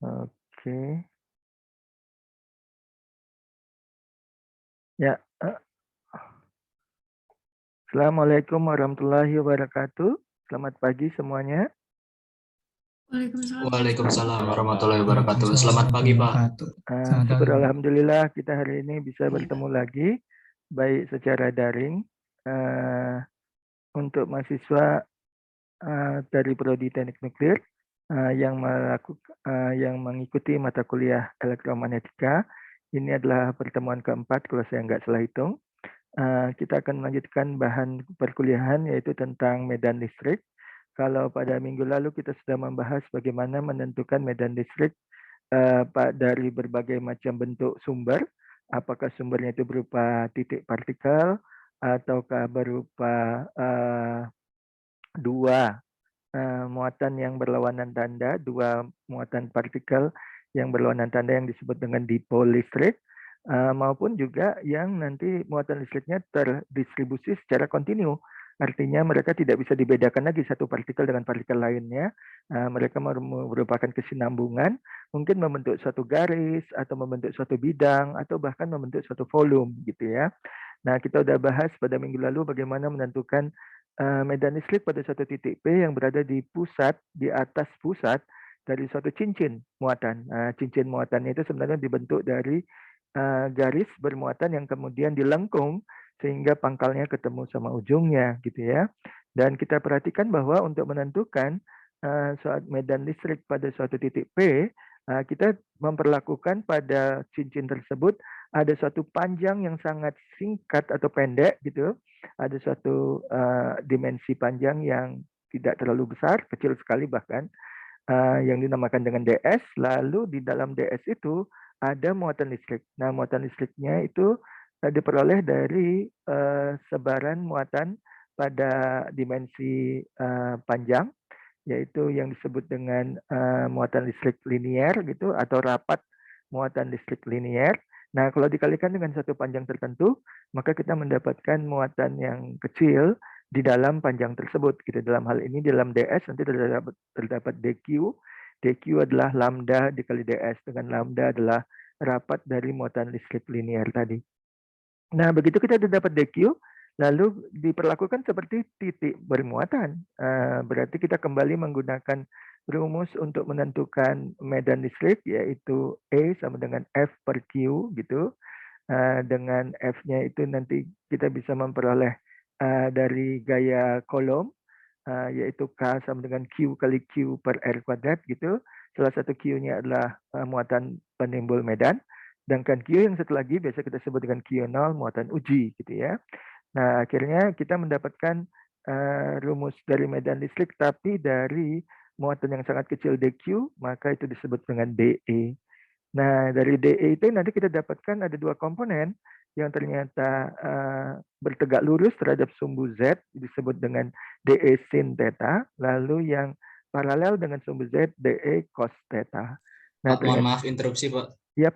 Oke. Ya, Assalamualaikum warahmatullahi wabarakatuh. Selamat pagi semuanya. Waalaikumsalam warahmatullahi wabarakatuh. Selamat pagi, Pak. Syukur alhamdulillah kita hari ini bisa bertemu lagi, baik secara daring untuk mahasiswa dari Prodi Teknik Nuklir yang mengikuti mata kuliah elektromagnetika. Ini adalah pertemuan keempat kalau saya nggak salah hitung. Kita akan melanjutkan bahan perkuliahan yaitu tentang medan listrik. Kalau pada minggu lalu kita sudah membahas bagaimana menentukan medan listrik dari berbagai macam bentuk sumber, apakah sumbernya itu berupa titik partikel ataukah berupa dua muatan yang berlawanan tanda, dua muatan partikel yang berlawanan tanda yang disebut dengan dipol listrik, maupun juga yang nanti muatan listriknya terdistribusi secara kontinu. Artinya mereka tidak bisa dibedakan lagi satu partikel dengan partikel lainnya. Mereka merupakan kesinambungan, mungkin membentuk suatu garis, atau membentuk suatu bidang, atau bahkan membentuk suatu volume gitu ya. Nah, kita sudah bahas pada minggu lalu bagaimana menentukan medan listrik pada suatu titik P yang berada di pusat, di atas pusat dari suatu cincin muatan. Cincin muatan itu sebenarnya dibentuk dari garis bermuatan yang kemudian dilengkung sehingga pangkalnya ketemu sama ujungnya gitu ya. Dan kita perhatikan bahwa untuk menentukan suatu medan listrik pada suatu titik P, kita memperlakukan pada cincin tersebut ada suatu panjang yang sangat singkat atau pendek gitu. Ada suatu dimensi panjang yang tidak terlalu besar, kecil sekali bahkan, yang dinamakan dengan DS. Lalu di dalam DS itu ada muatan listrik. Nah, muatan listriknya itu diperoleh dari sebaran muatan pada dimensi panjang, yaitu yang disebut dengan muatan listrik linier gitu atau rapat muatan listrik linier. Nah, kalau dikalikan dengan satu panjang tertentu, maka kita mendapatkan muatan yang kecil di dalam panjang tersebut. Gitu. Dalam hal ini dalam DS nanti terdapat DQ. DQ adalah lambda dikali DS, dengan lambda adalah rapat dari muatan listrik linier tadi. Nah, begitu kita sudah dapat DQ, lalu diperlakukan seperti titik bermuatan. Berarti kita kembali menggunakan rumus untuk menentukan medan listrik, yaitu E sama dengan F per Q gitu. Dengan F-nya itu nanti kita bisa memperoleh dari gaya kolom, yaitu K sama dengan Q kali Q per R kuadrat gitu. Salah satu Q-nya adalah muatan penimbul medan. Sedangkan Q yang satu lagi biasa kita sebut dengan Q0 muatan uji gitu ya. Nah, akhirnya kita mendapatkan rumus dari medan listrik tapi dari muatan yang sangat kecil dq, maka itu disebut dengan dE. Nah, dari dE itu nanti kita dapatkan ada dua komponen yang ternyata bertegak lurus terhadap sumbu Z, disebut dengan dE sin theta, lalu yang paralel dengan sumbu Z, dE cos theta. Nah, Pak, mohon maaf interupsi, Pak. Yap.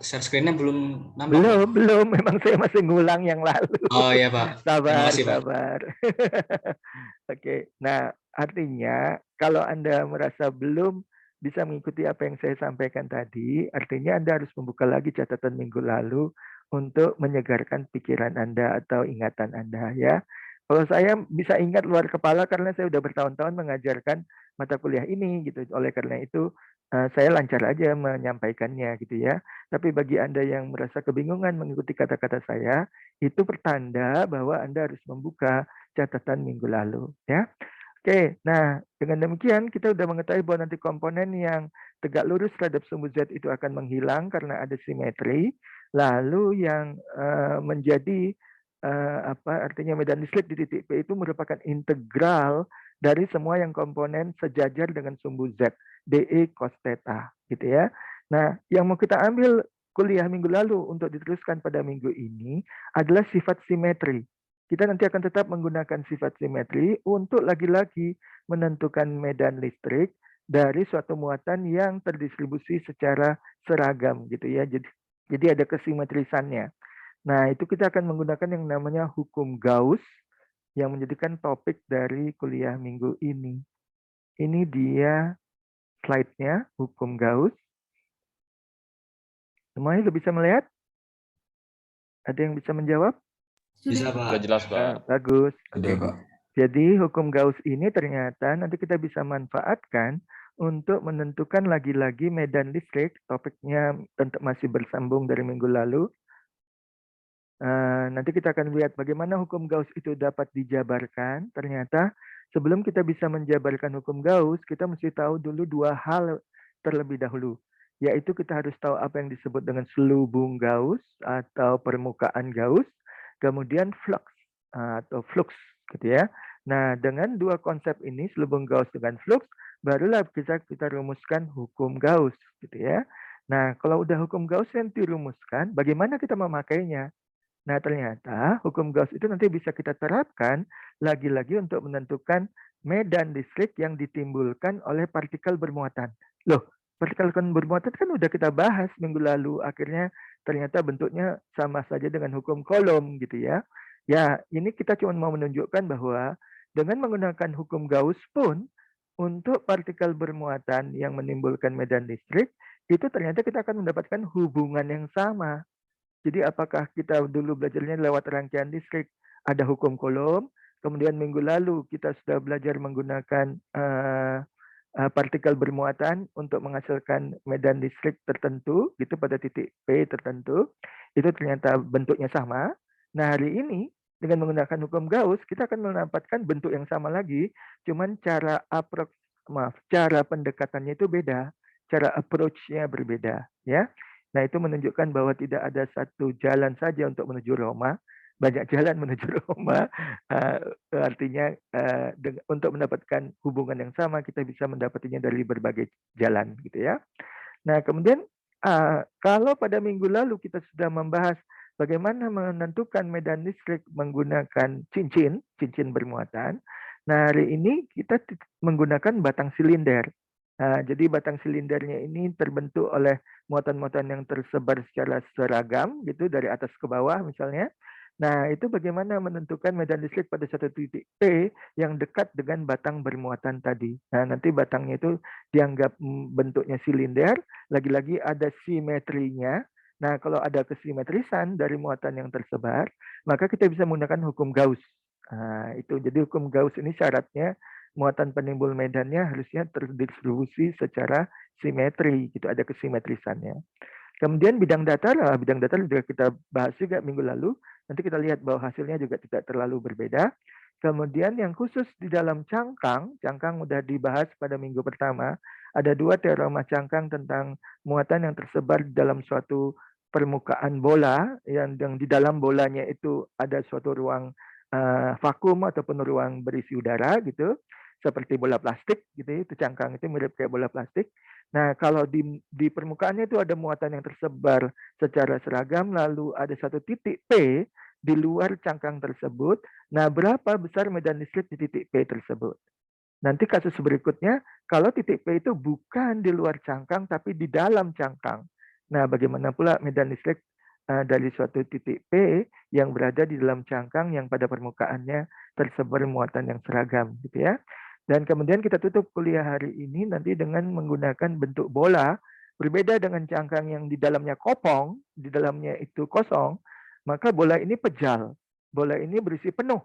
Share screen-nya belum nampak, Pak. Belum. Memang saya masih ngulang yang lalu. Oh iya, Pak. Terima kasih, Pak. Sabar. Oke. Nah, artinya kalau Anda merasa belum bisa mengikuti apa yang saya sampaikan tadi, artinya Anda harus membuka lagi catatan minggu lalu untuk menyegarkan pikiran Anda atau ingatan Anda ya. Kalau saya bisa ingat luar kepala karena saya sudah bertahun-tahun mengajarkan mata kuliah ini gitu. Oleh karena itu saya lancar aja menyampaikannya gitu ya. Tapi bagi Anda yang merasa kebingungan mengikuti kata-kata saya, itu pertanda bahwa Anda harus membuka catatan minggu lalu ya. Oke, nah dengan demikian kita sudah mengetahui bahwa nanti komponen yang tegak lurus terhadap sumbu Z itu akan menghilang karena ada simetri. Lalu yang menjadi artinya medan listrik di titik P itu merupakan integral dari semua yang komponen sejajar dengan sumbu Z, dE cos theta, gitu ya. Nah, yang mau kita ambil kuliah minggu lalu untuk diteruskan pada minggu ini adalah sifat simetri. Kita nanti akan tetap menggunakan sifat simetri untuk lagi-lagi menentukan medan listrik dari suatu muatan yang terdistribusi secara seragam gitu ya. Jadi ada kesimetrisannya. Nah, itu kita akan menggunakan yang namanya hukum Gauss yang menjadikan topik dari kuliah minggu ini. Ini dia slide-nya, hukum Gauss. Semuanya sudah bisa melihat? Ada yang bisa menjawab? Bisa, Pak. Sudah jelas, Pak. Bagus. Oke, Pak. Jadi hukum Gauss ini ternyata nanti kita bisa manfaatkan untuk menentukan lagi-lagi medan listrik. Topiknya tentu masih bersambung dari minggu lalu. Nanti kita akan lihat bagaimana hukum Gauss itu dapat dijabarkan. Ternyata sebelum kita bisa menjabarkan hukum Gauss, kita mesti tahu dulu dua hal terlebih dahulu. Yaitu kita harus tahu apa yang disebut dengan selubung Gauss atau permukaan Gauss. Kemudian flux atau flux gitu ya. Nah, dengan dua konsep ini, selubung Gauss dengan flux, barulah kita rumuskan hukum Gauss gitu ya. Nah, kalau udah hukum Gauss yang dirumuskan, bagaimana kita memakainya? Nah, ternyata hukum Gauss itu nanti bisa kita terapkan lagi-lagi untuk menentukan medan listrik yang ditimbulkan oleh partikel bermuatan. Loh, partikel bermuatan kan udah kita bahas minggu lalu, akhirnya ternyata bentuknya sama saja dengan hukum Coulomb gitu ya. Ya, ini kita cuma mau menunjukkan bahwa dengan menggunakan hukum Gauss pun untuk partikel bermuatan yang menimbulkan medan listrik, itu ternyata kita akan mendapatkan hubungan yang sama. Jadi apakah kita dulu belajarnya lewat rangkaian listrik, ada hukum Coulomb, kemudian minggu lalu kita sudah belajar menggunakan partikel bermuatan untuk menghasilkan medan listrik tertentu, gitu pada titik P tertentu, itu ternyata bentuknya sama. Nah, hari ini dengan menggunakan hukum Gauss, kita akan mendapatkan bentuk yang sama lagi, cuman cara pendekatannya itu beda, cara approach-nya berbeda, ya. Nah, itu menunjukkan bahwa tidak ada satu jalan saja untuk menuju Roma, banyak jalan menuju Roma. Artinya untuk mendapatkan hubungan yang sama kita bisa mendapatinya dari berbagai jalan gitu ya. Nah, kemudian kalau pada minggu lalu kita sudah membahas bagaimana menentukan medan listrik menggunakan cincin bermuatan. Nah, hari ini kita menggunakan batang silinder. Jadi batang silindernya ini terbentuk oleh muatan-muatan yang tersebar secara seragam gitu dari atas ke bawah misalnya. Nah, itu bagaimana menentukan medan listrik pada satu titik P yang dekat dengan batang bermuatan tadi. Nah, nanti batangnya itu dianggap bentuknya silinder, lagi-lagi ada simetrinya. Nah, kalau ada kesimetrisan dari muatan yang tersebar, maka kita bisa menggunakan hukum Gauss. Nah, itu jadi hukum Gauss ini syaratnya muatan penimbul medannya harusnya terdistribusi secara simetri, gitu ada kesimetrisannya. Kemudian bidang datar juga kita bahas juga minggu lalu. Nanti kita lihat bahwa hasilnya juga tidak terlalu berbeda. Kemudian yang khusus di dalam cangkang sudah dibahas pada minggu pertama. Ada dua teorema cangkang tentang muatan yang tersebar di dalam suatu permukaan bola, yang di dalam bolanya itu ada suatu ruang vakum ataupun ruang berisi udara gitu, seperti bola plastik gitu, itu cangkang itu mirip kayak bola plastik. Nah, kalau di permukaannya itu ada muatan yang tersebar secara seragam, lalu ada satu titik P di luar cangkang tersebut. Nah, berapa besar medan listrik di titik P tersebut? Nanti kasus berikutnya, kalau titik P itu bukan di luar cangkang, tapi di dalam cangkang. Nah, bagaimana pula medan listrik dari suatu titik P yang berada di dalam cangkang yang pada permukaannya tersebar muatan yang seragam, gitu ya. Dan kemudian kita tutup kuliah hari ini nanti dengan menggunakan bentuk bola, berbeda dengan cangkang yang di dalamnya kopong, di dalamnya itu kosong, maka bola ini pejal. Bola ini berisi penuh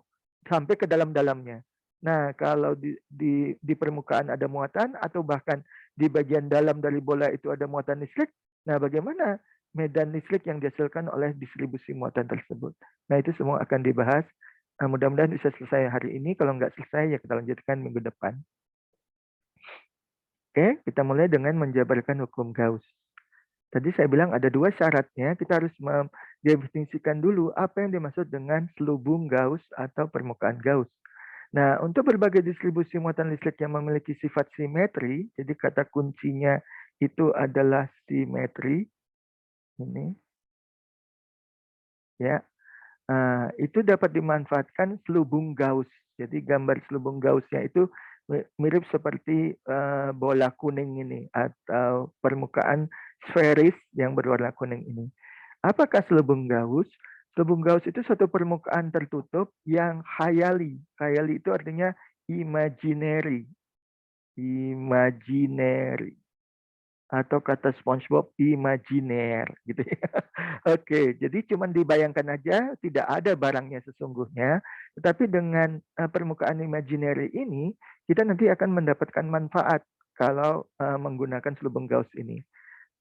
sampai ke dalam-dalamnya. Nah, kalau di permukaan ada muatan atau bahkan di bagian dalam dari bola itu ada muatan listrik, nah bagaimana medan listrik yang dihasilkan oleh distribusi muatan tersebut? Nah, itu semua akan dibahas. Mudah-mudahan bisa selesai hari ini. Kalau nggak selesai, ya kita lanjutkan minggu depan. Oke, kita mulai dengan menjabarkan hukum Gauss. Tadi saya bilang ada dua syaratnya. Kita harus mendefinisikan dulu apa yang dimaksud dengan selubung Gauss atau permukaan Gauss. Nah, untuk berbagai distribusi muatan listrik yang memiliki sifat simetri, jadi kata kuncinya itu adalah simetri. Ini. Ya, itu dapat dimanfaatkan selubung Gauss. Jadi gambar selubung Gaussnya itu mirip seperti bola kuning ini atau permukaan sferis yang berwarna kuning ini. Apakah selubung Gauss? Selubung Gauss itu suatu permukaan tertutup yang khayali. Khayali itu artinya imaginary. imaginary. Atau kata SpongeBob, imajiner gitu ya. Oke, jadi cuman dibayangkan aja, tidak ada barangnya sesungguhnya, tetapi dengan permukaan imaginary ini, kita nanti akan mendapatkan manfaat kalau menggunakan selubung Gauss ini.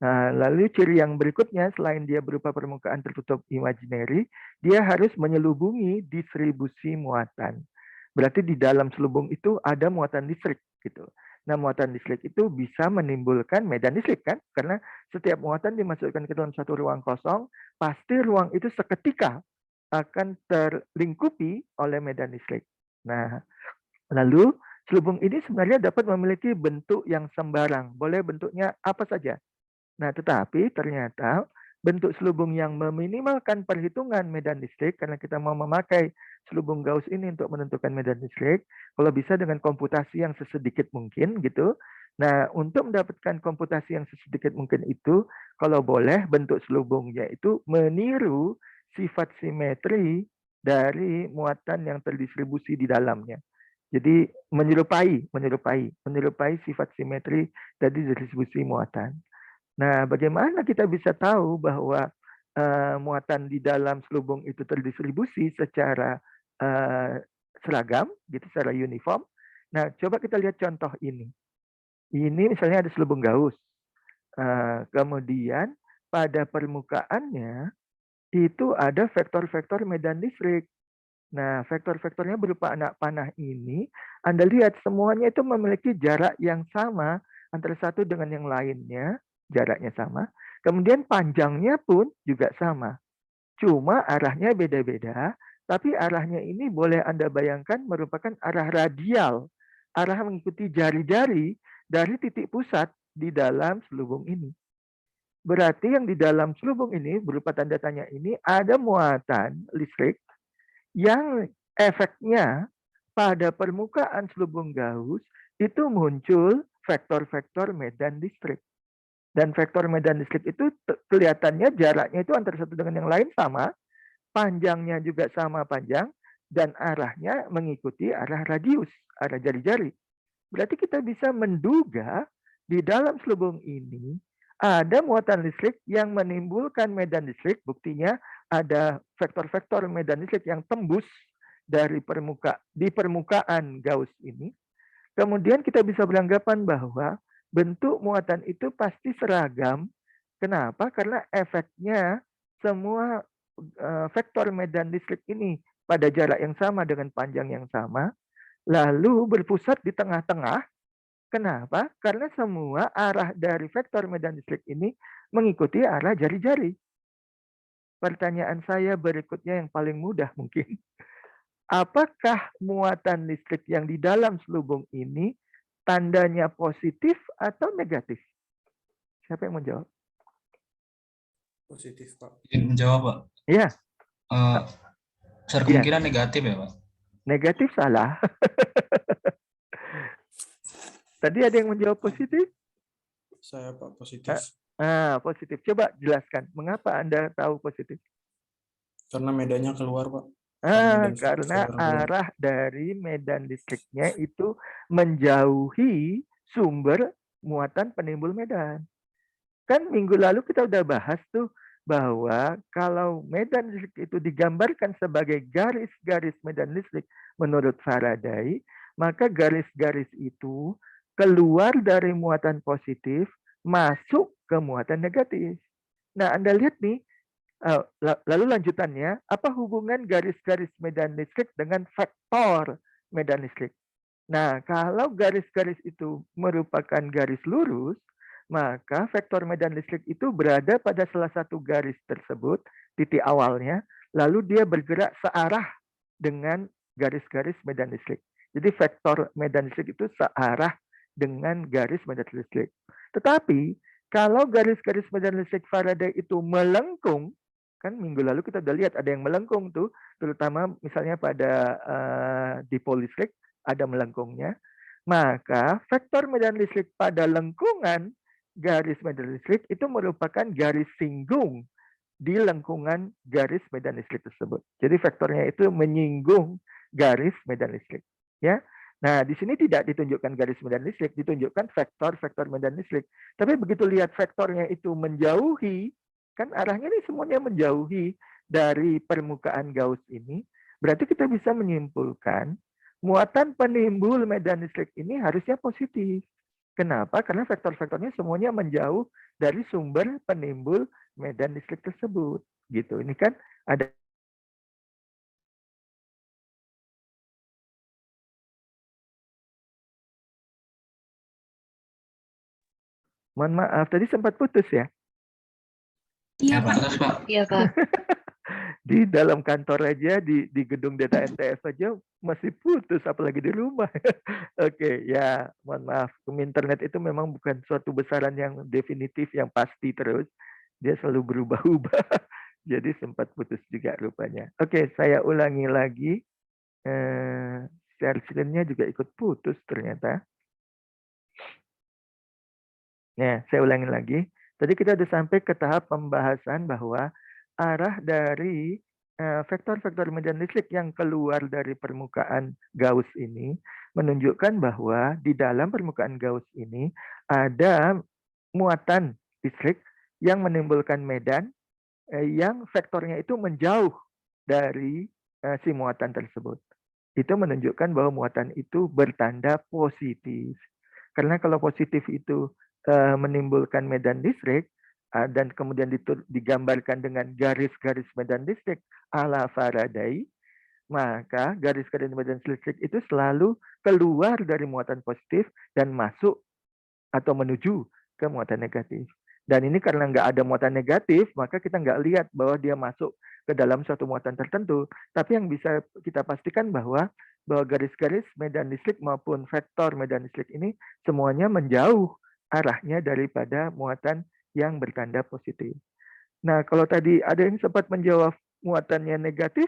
Nah, lalu ciri yang berikutnya, selain dia berupa permukaan tertutup imaginary, dia harus menyelubungi distribusi muatan. Berarti di dalam selubung itu ada muatan listrik gitu. Nah, muatan listrik itu bisa menimbulkan medan listrik kan? Karena setiap muatan dimasukkan ke dalam satu ruang kosong, pasti ruang itu seketika akan terlingkupi oleh medan listrik. Nah, lalu selubung ini sebenarnya dapat memiliki bentuk yang sembarang. Boleh bentuknya apa saja. Nah, tetapi ternyata bentuk selubung yang meminimalkan perhitungan medan listrik, karena kita mau memakai selubung Gauss ini untuk menentukan medan listrik, kalau bisa dengan komputasi yang sesedikit mungkin gitu. Nah, untuk mendapatkan komputasi yang sesedikit mungkin itu, kalau boleh bentuk selubungnya itu meniru sifat simetri dari muatan yang terdistribusi di dalamnya. Jadi menyerupai sifat simetri dari distribusi muatan. Nah, bagaimana kita bisa tahu bahwa muatan di dalam selubung itu terdistribusi secara seragam, gitu, secara uniform? Nah, coba kita lihat contoh ini. Ini misalnya ada selubung Gauss. Kemudian pada permukaannya itu ada vektor-vektor medan listrik. Nah, vektor-vektornya berupa anak panah ini, Anda lihat semuanya itu memiliki jarak yang sama antara satu dengan yang lainnya, jaraknya sama. Kemudian panjangnya pun juga sama. Cuma arahnya beda-beda, tapi arahnya ini boleh Anda bayangkan merupakan arah radial, arah mengikuti jari-jari dari titik pusat di dalam selubung ini. Berarti yang di dalam selubung ini berupa tanda tanya ini ada muatan listrik yang efeknya pada permukaan selubung Gauss itu muncul vektor-vektor medan listrik. Dan vektor medan listrik itu kelihatannya jaraknya itu antara satu dengan yang lain sama, panjangnya juga sama panjang, dan arahnya mengikuti arah radius, arah jari-jari. Berarti kita bisa menduga di dalam selubung ini ada muatan listrik yang menimbulkan medan listrik, buktinya ada vektor-vektor medan listrik yang tembus dari permukaan Gauss ini. Kemudian kita bisa beranggapan bahwa bentuk muatan itu pasti seragam. Kenapa? Karena efeknya semua vektor medan listrik ini pada jarak yang sama dengan panjang yang sama, lalu berpusat di tengah-tengah. Kenapa? Karena semua arah dari vektor medan listrik ini mengikuti arah jari-jari. Pertanyaan saya berikutnya yang paling mudah mungkin. Apakah muatan listrik yang di dalam selubung ini tandanya positif atau negatif? Siapa yang menjawab? Positif, Pak. Menjawab, Pak. Ya. Besar kemungkinan negatif ya, Pak? Negatif salah. Tadi ada yang menjawab positif? Saya, Pak, positif. Positif. Coba jelaskan. Mengapa Anda tahu positif? Karena medannya keluar, Pak. Karena arah dari medan listriknya itu menjauhi sumber muatan penimbul medan. Kan minggu lalu kita udah bahas tuh bahwa kalau medan listrik itu digambarkan sebagai garis-garis medan listrik menurut Faraday, maka garis-garis itu keluar dari muatan positif masuk ke muatan negatif. Nah, Anda lihat nih, lalu lanjutannya, apa hubungan garis-garis medan listrik dengan vektor medan listrik? Nah, kalau garis-garis itu merupakan garis lurus, maka vektor medan listrik itu berada pada salah satu garis tersebut, titik awalnya, lalu dia bergerak searah dengan garis-garis medan listrik. Jadi vektor medan listrik itu searah dengan garis medan listrik. Tetapi, kalau garis-garis medan listrik Faraday itu melengkung, kan minggu lalu kita udah lihat ada yang melengkung tuh, terutama misalnya pada dipol listrik ada melengkungnya, maka vektor medan listrik pada lengkungan garis medan listrik itu merupakan garis singgung di lengkungan garis medan listrik tersebut. Jadi vektornya itu menyinggung garis medan listrik. Ya. Nah, di sini tidak ditunjukkan garis medan listrik, ditunjukkan vektor medan listrik. Tapi begitu lihat vektornya itu menjauhi, kan arahnya ini semuanya menjauhi dari permukaan Gauss ini, berarti kita bisa menyimpulkan muatan penimbul medan listrik ini harusnya positif. Kenapa? Karena vektor-vektornya semuanya menjauh dari sumber penimbul medan listrik tersebut. Gitu. Ini kan ada mohon maaf, tadi sempat putus ya. Ya, Iya, Pak. Pak. Terus, Pak. Iya, Pak. Di dalam kantor aja, di gedung data NTF aja masih putus, apalagi di rumah. Oke, ya mohon maaf. Internet itu memang bukan suatu besaran yang definitif, yang pasti terus. Dia selalu berubah-ubah. Jadi sempat putus juga rupanya. Oke, saya ulangi lagi. Share screen-nya juga ikut putus ternyata. Ya, saya ulangi lagi. Tadi kita sudah sampai ke tahap pembahasan bahwa arah dari vektor-vektor medan listrik yang keluar dari permukaan Gauss ini menunjukkan bahwa di dalam permukaan Gauss ini ada muatan listrik yang menimbulkan medan yang vektornya itu menjauh dari si muatan tersebut. Itu menunjukkan bahwa muatan itu bertanda positif. Karena kalau positif itu menimbulkan medan listrik dan kemudian digambarkan dengan garis-garis medan listrik ala Faraday, maka garis-garis medan listrik itu selalu keluar dari muatan positif dan masuk atau menuju ke muatan negatif. Dan ini karena nggak ada muatan negatif, maka kita nggak lihat bahwa dia masuk ke dalam suatu muatan tertentu. Tapi yang bisa kita pastikan bahwa garis-garis medan listrik maupun vektor medan listrik ini semuanya menjauh arahnya daripada muatan yang bertanda positif. Nah, kalau tadi ada yang sempat menjawab muatannya negatif,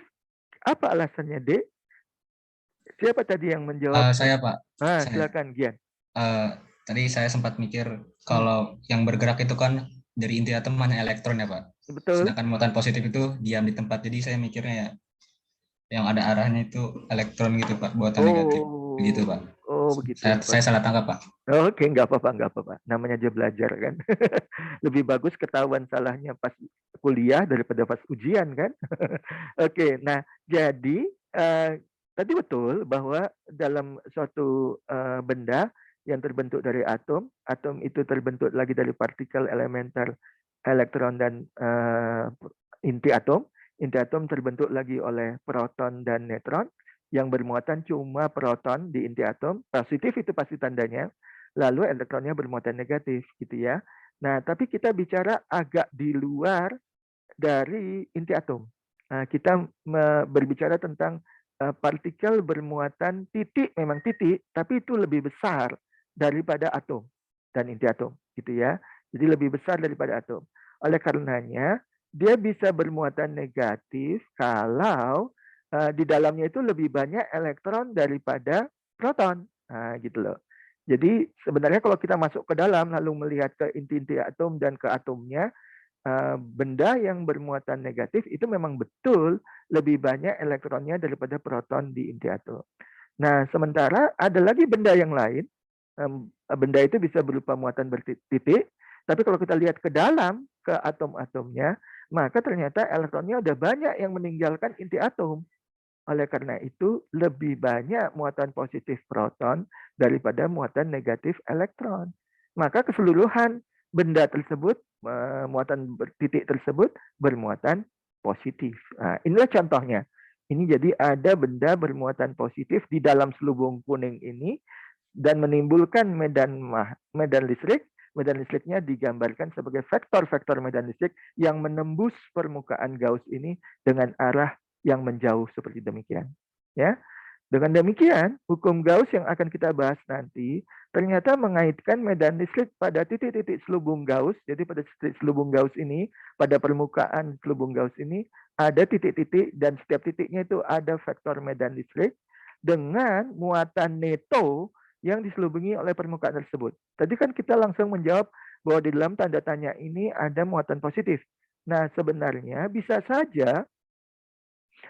apa alasannya, D? Siapa tadi yang menjawab? Saya, Pak. Saya. Silakan, Gian. Tadi saya sempat mikir kalau yang bergerak itu kan dari inti atom hanya elektron ya, Pak. Betul. Sedangkan muatan positif itu diam di tempat. Jadi saya mikirnya ya yang ada arahnya itu elektron gitu, Pak, muatan negatif. Begitu, Pak. Oh, begitu. Saya salah tangkap, Pak. Oke, nggak apa-apa. Namanya aja belajar kan. Lebih bagus ketahuan salahnya pas kuliah daripada pas ujian kan. Oke, nah jadi tadi betul bahwa dalam suatu benda yang terbentuk dari atom itu terbentuk lagi dari partikel elementer, elektron dan inti atom. Inti atom terbentuk lagi oleh proton dan neutron yang bermuatan cuma proton di inti atom. Positif itu pasti tandanya. Lalu elektronnya bermuatan negatif gitu ya. Nah, tapi kita bicara agak di luar dari inti atom. Nah, kita berbicara tentang partikel bermuatan titik, memang titik, tapi itu lebih besar daripada atom dan inti atom, gitu ya. Jadi lebih besar daripada atom. Oleh karenanya, dia bisa bermuatan negatif kalau di dalamnya itu lebih banyak elektron daripada proton. Nah, gitu loh. Jadi sebenarnya kalau kita masuk ke dalam lalu melihat ke inti-inti atom dan ke atomnya, benda yang bermuatan negatif itu memang betul lebih banyak elektronnya daripada proton di inti atom. Nah, sementara ada lagi benda yang lain, benda itu bisa berupa muatan bertitik, tapi kalau kita lihat ke dalam, ke atom-atomnya, maka ternyata elektronnya udah banyak yang meninggalkan inti atom. Oleh karena itu, lebih banyak muatan positif proton daripada muatan negatif elektron. Maka keseluruhan benda tersebut, muatan titik tersebut bermuatan positif. Nah, inilah contohnya. Ini jadi ada benda bermuatan positif di dalam selubung kuning ini dan menimbulkan medan listrik. Medan listriknya digambarkan sebagai vektor-vektor medan listrik yang menembus permukaan Gauss ini dengan arah yang menjauh seperti demikian. Ya, dengan demikian hukum Gauss yang akan kita bahas nanti ternyata mengaitkan medan listrik pada titik-titik selubung Gauss. Jadi pada titik selubung Gauss ini, pada permukaan selubung Gauss ini ada titik-titik dan setiap titiknya itu ada vektor medan listrik dengan muatan neto yang diselubungi oleh permukaan tersebut. Tadi kan kita langsung menjawab bahwa di dalam tanda tanya ini ada muatan positif. Nah, sebenarnya bisa saja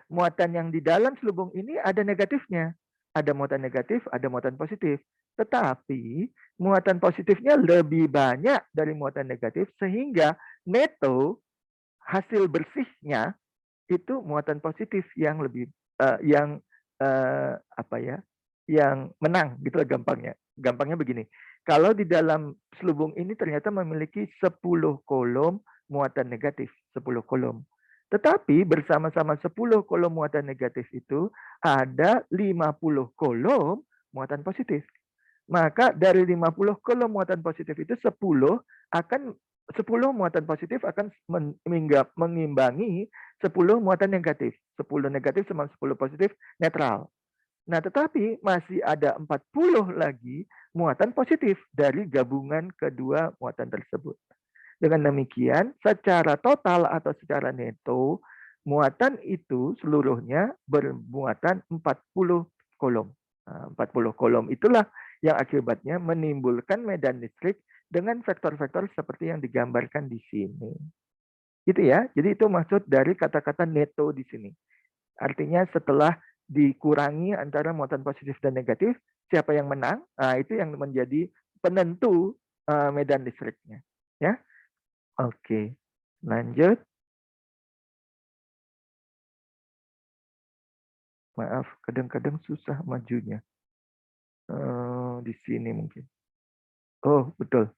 muatan yang di dalam selubung ini ada negatifnya. ada muatan negatif, ada muatan positif. Tetapi muatan positifnya lebih banyak dari muatan negatif sehingga neto hasil bersihnya itu muatan positif yang lebih yang apa ya? Yang menang gitu lah gampangnya. Gampangnya begini. Kalau di dalam selubung ini ternyata memiliki 10 kolom muatan negatif, 10 kolom. Tetapi bersama-sama 10 kolom muatan negatif itu ada 50 kolom muatan positif. Maka dari 50 kolom muatan positif itu 10 muatan positif akan mengimbangi 10 muatan negatif. 10 negatif sama 10 positif netral. Nah, tetapi masih ada 40 lagi muatan positif dari gabungan kedua muatan tersebut. Dengan demikian, secara total atau secara neto, muatan itu seluruhnya bermuatan 40 kolom. 40 kolom itulah yang akibatnya menimbulkan medan listrik dengan vektor-vektor seperti yang digambarkan di sini. Gitu ya. Jadi itu maksud dari kata-kata neto di sini. Artinya setelah dikurangi antara muatan positif dan negatif, siapa yang menang? Nah, itu yang menjadi penentu medan listriknya. Ya. Oke. Lanjut. Maaf, kadang-kadang susah majunya. Di sini mungkin. Oh, betul.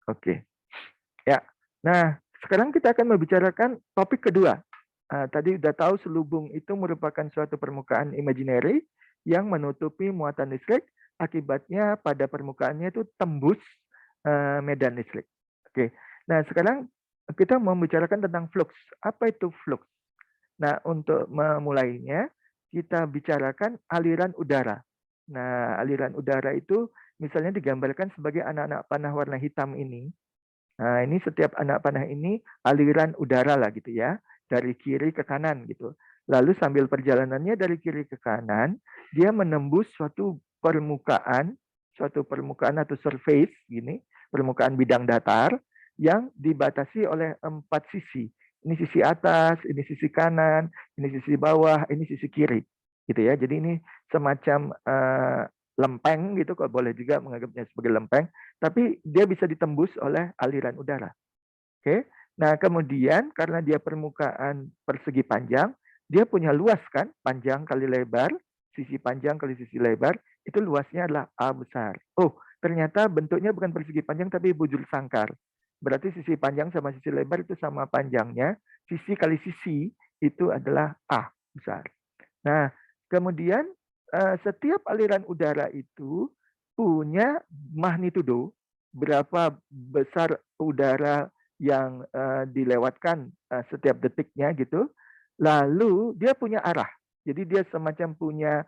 Oke. Ya. Nah, sekarang kita akan membicarakan topik kedua. Tadi udah tahu selubung itu merupakan suatu permukaan imaginary yang menutupi muatan listrik. Akibatnya pada permukaannya itu tembus medan listrik. Oke. Nah, sekarang kita membicarakan tentang flux. Apa itu flux? Nah, untuk memulainya, kita bicarakan aliran udara. Nah, aliran udara itu misalnya digambarkan sebagai anak-anak panah warna hitam ini. Nah, ini setiap anak panah ini aliran udara lah gitu ya, dari kiri ke kanan gitu. Lalu sambil perjalanannya dari kiri ke kanan, dia menembus suatu permukaan atau surface gini, permukaan bidang datar yang dibatasi oleh 4 sisi. Ini sisi atas, ini sisi kanan, ini sisi bawah, ini sisi kiri. Gitu ya. Jadi ini semacam lempeng gitu, kalau boleh juga menganggapnya sebagai lempeng, tapi dia bisa ditembus oleh aliran udara. Oke. Nah, kemudian karena dia permukaan persegi panjang, dia punya luas kan, panjang kali lebar, sisi panjang kali sisi lebar, itu luasnya adalah A besar. Oh, ternyata bentuknya bukan persegi panjang tapi bujur sangkar. Berarti sisi panjang sama sisi lebar itu sama panjangnya, sisi kali sisi itu adalah A besar. Nah, kemudian setiap aliran udara itu punya magnitudo, berapa besar udara yang dilewatkan setiap detiknya gitu. Lalu dia punya arah. Jadi dia semacam punya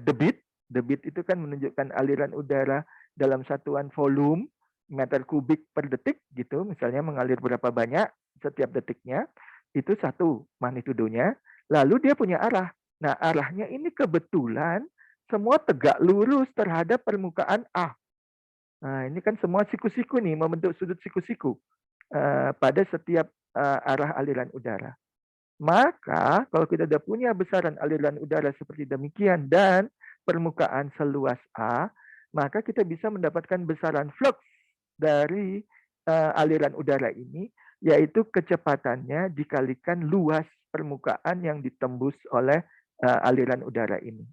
debit. Debit itu kan menunjukkan aliran udara dalam satuan volume meter kubik per detik gitu. Misalnya mengalir berapa banyak setiap detiknya. Itu satu magnitudonya. Lalu dia punya arah. Nah, arahnya ini kebetulan semua tegak lurus terhadap permukaan A. Nah, ini kan semua siku-siku nih, membentuk sudut siku-siku pada setiap arah aliran udara. Maka kalau kita sudah punya besaran aliran udara seperti demikian dan permukaan seluas A, maka kita bisa mendapatkan besaran flux dari aliran udara ini, yaitu kecepatannya dikalikan luas permukaan yang ditembus oleh aliran udara ini.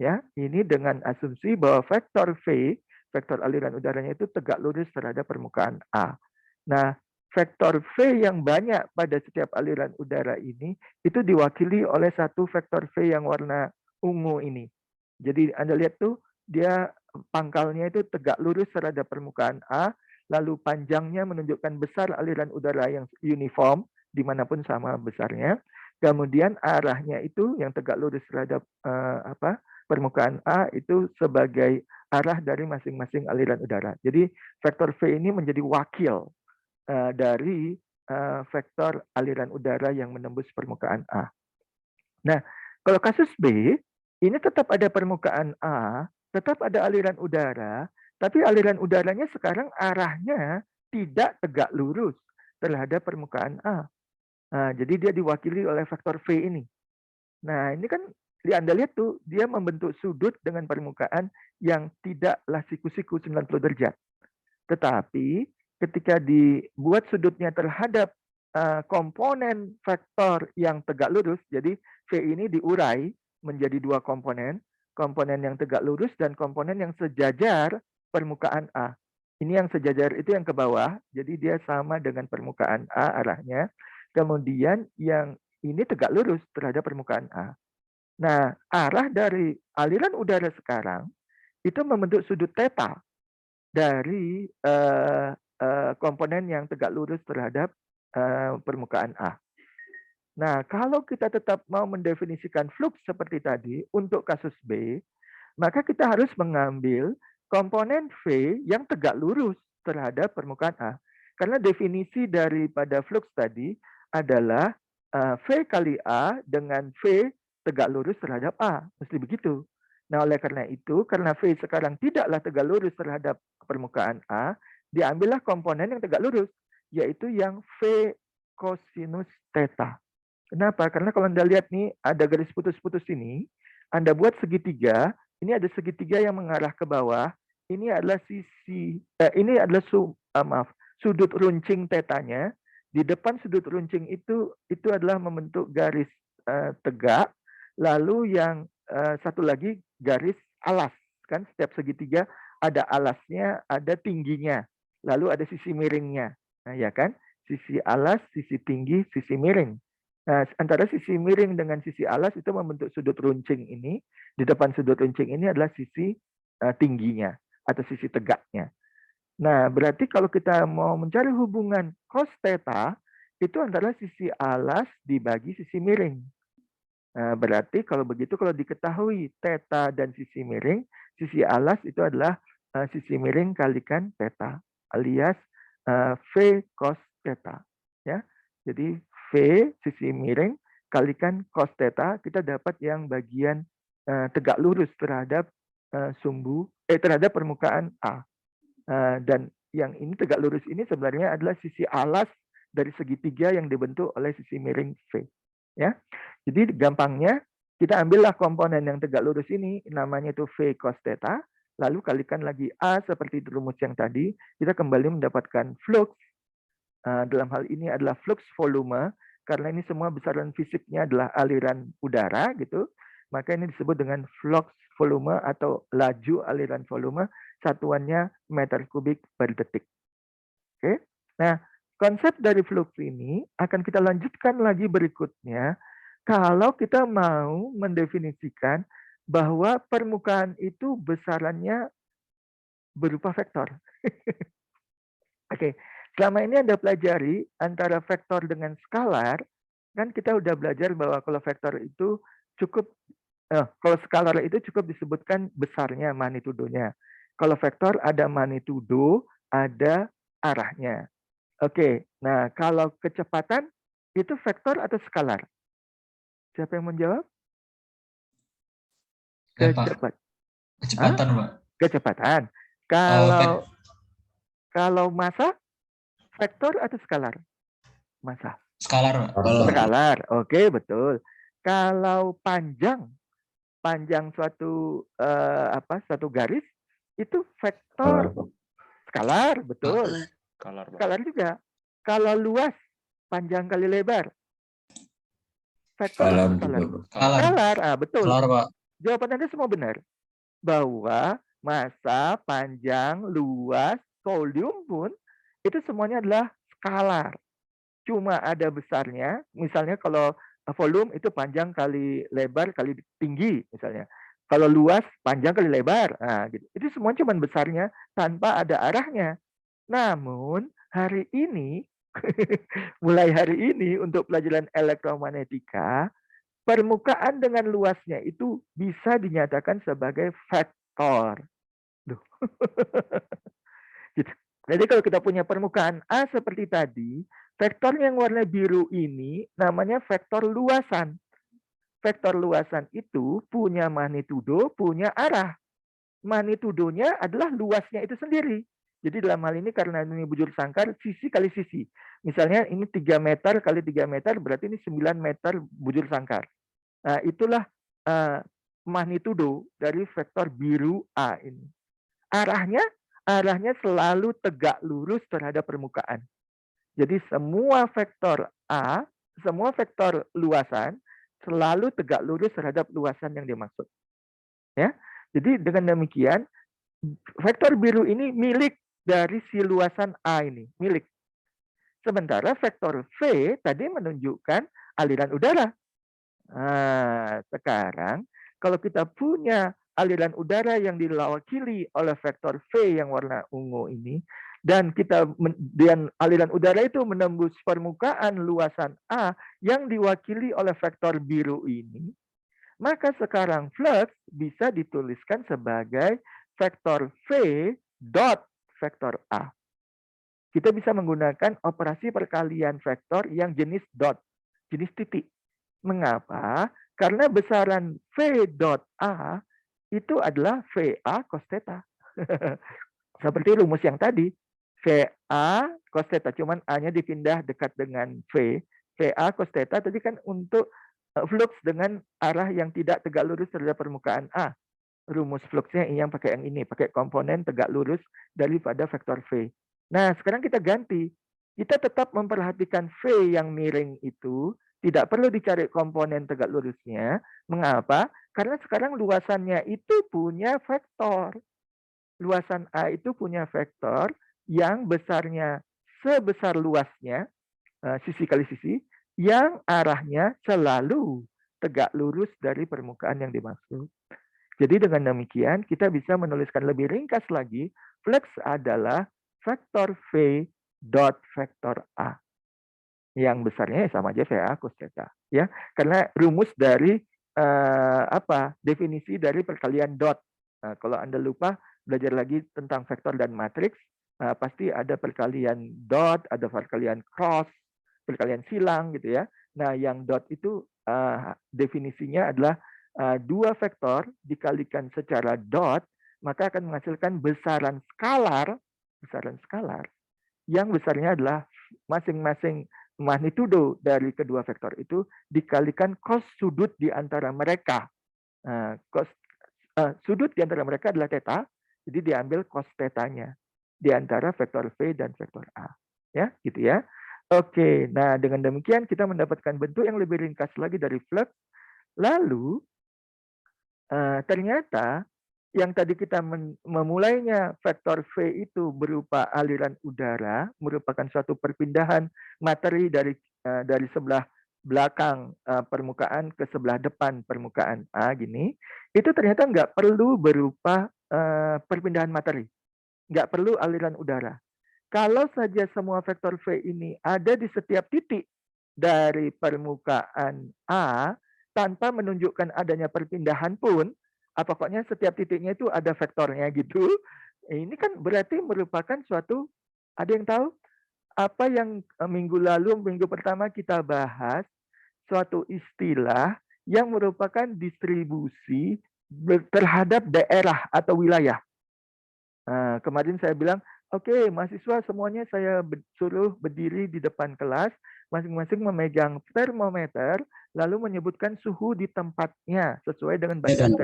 Ya, ini dengan asumsi bahwa vektor V, vektor aliran udaranya itu tegak lurus terhadap permukaan A. Nah, vektor V yang banyak pada setiap aliran udara ini itu diwakili oleh satu vektor V yang warna ungu ini. Jadi Anda lihat tuh dia pangkalnya itu tegak lurus terhadap permukaan A, lalu panjangnya menunjukkan besar aliran udara yang uniform dimanapun sama besarnya. Kemudian arahnya itu yang tegak lurus terhadap permukaan A itu sebagai arah dari masing-masing aliran udara. Jadi vektor V ini menjadi wakil dari vektor aliran udara yang menembus permukaan A. Nah, kalau kasus B, ini tetap ada permukaan A, tetap ada aliran udara, tapi aliran udaranya sekarang arahnya tidak tegak lurus terhadap permukaan A. Nah, jadi dia diwakili oleh vektor V ini. Nah, ini kan Anda lihat tuh, dia membentuk sudut dengan permukaan yang tidaklah siku-siku 90 derajat. Tetapi ketika dibuat sudutnya terhadap komponen vektor yang tegak lurus, jadi V ini diurai menjadi dua komponen yang tegak lurus dan komponen yang sejajar permukaan A. Ini yang sejajar itu yang ke bawah, jadi dia sama dengan permukaan A arahnya. Kemudian yang ini tegak lurus terhadap permukaan A. Nah, arah dari aliran udara sekarang itu membentuk sudut theta dari komponen yang tegak lurus terhadap permukaan A. Nah, kalau kita tetap mau mendefinisikan flux seperti tadi untuk kasus B, maka kita harus mengambil komponen V yang tegak lurus terhadap permukaan A. Karena definisi daripada flux tadi adalah V kali A dengan V tegak lurus terhadap A. Mesti begitu. Nah, oleh karena itu, karena V sekarang tidaklah tegak lurus terhadap permukaan A, diambillah komponen yang tegak lurus, yaitu yang V cosinus theta. Kenapa? Karena kalau Anda lihat nih, ada garis putus-putus ini, Anda buat segitiga, ini ada segitiga yang mengarah ke bawah, ini adalah sudut runcing tetanya. Di depan sudut runcing itu adalah membentuk garis tegak, lalu yang satu lagi garis alas, kan setiap segitiga ada alasnya, ada tingginya, lalu ada sisi miringnya. Nah, ya kan? Sisi alas, sisi tinggi, sisi miring. Nah, antara sisi miring dengan sisi alas itu membentuk sudut runcing ini. Di depan sudut runcing ini adalah sisi tingginya atau sisi tegaknya. Nah, berarti kalau kita mau mencari hubungan cos theta, itu antara sisi alas dibagi sisi miring. Nah, berarti kalau begitu, kalau diketahui theta dan sisi miring, sisi alas itu adalah sisi miring kalikan theta, alias V cos theta. Ya, jadi V sisi miring kalikan cos theta, kita dapat yang bagian tegak lurus terhadap terhadap permukaan A. Dan yang ini tegak lurus ini sebenarnya adalah sisi alas dari segitiga yang dibentuk oleh sisi miring V. Ya, jadi gampangnya kita ambillah komponen yang tegak lurus ini, namanya itu V cos theta, lalu kalikan lagi A seperti rumus yang tadi, kita kembali mendapatkan flux. Dalam hal ini adalah flux volume, karena ini semua besaran fisiknya adalah aliran udara gitu, maka ini disebut dengan flux volume atau laju aliran volume, satuannya meter kubik per detik. Oke. Nah, konsep dari flux ini akan kita lanjutkan lagi berikutnya kalau kita mau mendefinisikan bahwa permukaan itu besarannya berupa vektor. Oke, selama ini Anda pelajari antara vektor dengan skalar, kan kita udah belajar bahwa kalau vektor itu cukup, kalau skalar itu cukup disebutkan besarnya, magnitudonya. Kalau vektor ada magnitudo, ada arahnya. Oke, nah kalau kecepatan itu vektor atau skalar? Siapa yang menjawab? Kecepatan, Pak. Kecepatan. Kalau massa, vektor atau skalar? Massa. Skalar, Pak. Skalar. Oke, betul. Kalau panjang suatu suatu garis itu vektor. Skalar, betul. Skalar juga. Kalau luas, panjang kali lebar, vektor atau skalar? Skalar, betul. Skalar, Pak. Jawaban Anda semua benar. Bahwa massa, panjang, luas, volume pun itu semuanya adalah skalar. Cuma ada besarnya, misalnya kalau volume itu panjang kali lebar kali tinggi misalnya. Kalau luas panjang kali lebar, gitu. Itu semua cuma besarnya tanpa ada arahnya. Namun hari ini, mulai hari ini untuk pelajaran elektromagnetika, permukaan dengan luasnya itu bisa dinyatakan sebagai vektor. Jadi kalau kita punya permukaan A seperti tadi, vektor yang warna biru ini namanya vektor luasan. Vektor luasan itu punya magnitudo, punya arah. Magnitudonya adalah luasnya itu sendiri. Jadi dalam hal ini karena ini bujur sangkar, sisi kali sisi. Misalnya ini 3 meter kali 3 meter, berarti ini 9 meter bujur sangkar. Nah, itulah magnitudo dari vektor biru A ini. Arahnya selalu tegak lurus terhadap permukaan. Jadi semua vektor A, semua vektor luasan selalu tegak lurus terhadap luasan yang dimaksud. Ya. Jadi dengan demikian vektor biru ini milik dari si luasan A ini, milik. Sementara vektor V tadi menunjukkan aliran udara. Nah, sekarang kalau kita punya aliran udara yang diwakili oleh vektor V yang warna ungu ini, dan aliran udara itu menembus permukaan luasan A yang diwakili oleh vektor biru ini, maka sekarang flux bisa dituliskan sebagai vektor V dot vektor A. Kita bisa menggunakan operasi perkalian vektor yang jenis dot, jenis titik. Mengapa? Karena besaran V dot A itu adalah VA cos theta. Seperti rumus yang tadi. VA cos theta, cuman A-nya dipindah dekat dengan V. VA cos theta tadi kan untuk flux dengan arah yang tidak tegak lurus terhadap permukaan A. Rumus fluxnya yang pakai yang ini, pakai komponen tegak lurus daripada vektor V. Nah, sekarang kita ganti. Kita tetap memperhatikan V yang miring itu, tidak perlu dicari komponen tegak lurusnya. Mengapa? Karena sekarang luasannya itu punya vektor. Luasan A itu punya vektor yang besarnya sebesar luasnya, sisi kali sisi, yang arahnya selalu tegak lurus dari permukaan yang dimaksud. Jadi dengan demikian kita bisa menuliskan lebih ringkas lagi, flux adalah vektor V dot vektor A. Yang besarnya sama aja VA cos theta, ya. Karena rumus dari definisi dari perkalian dot. Nah, kalau Anda lupa belajar lagi tentang vektor dan matriks, pasti ada perkalian dot, ada perkalian cross, perkalian silang gitu ya. Nah, yang dot itu definisinya adalah dua vektor dikalikan secara dot, maka akan menghasilkan besaran skalar yang besarnya adalah masing-masing magnitudo dari kedua vektor itu dikalikan cos sudut di antara mereka. Sudut di antara mereka adalah theta, jadi diambil cos theta-nya di antara vektor V dan vektor A. Ya, gitu ya. Oke, nah dengan demikian kita mendapatkan bentuk yang lebih ringkas lagi dari flux. Lalu ternyata yang tadi kita memulainya vektor V itu berupa aliran udara, merupakan suatu perpindahan materi dari sebelah belakang permukaan ke sebelah depan permukaan A gini, itu ternyata nggak perlu berupa perpindahan materi, nggak perlu aliran udara. Kalau saja semua vektor V ini ada di setiap titik dari permukaan A, tanpa menunjukkan adanya perpindahan pun, pokoknya setiap titiknya itu ada vektornya gitu. Ini kan berarti merupakan suatu, ada yang tahu apa yang minggu pertama kita bahas, suatu istilah yang merupakan distribusi terhadap daerah atau wilayah. Kemarin saya bilang, oke, mahasiswa semuanya saya suruh berdiri di depan kelas, masing-masing memegang termometer, lalu menyebutkan suhu di tempatnya sesuai dengan badan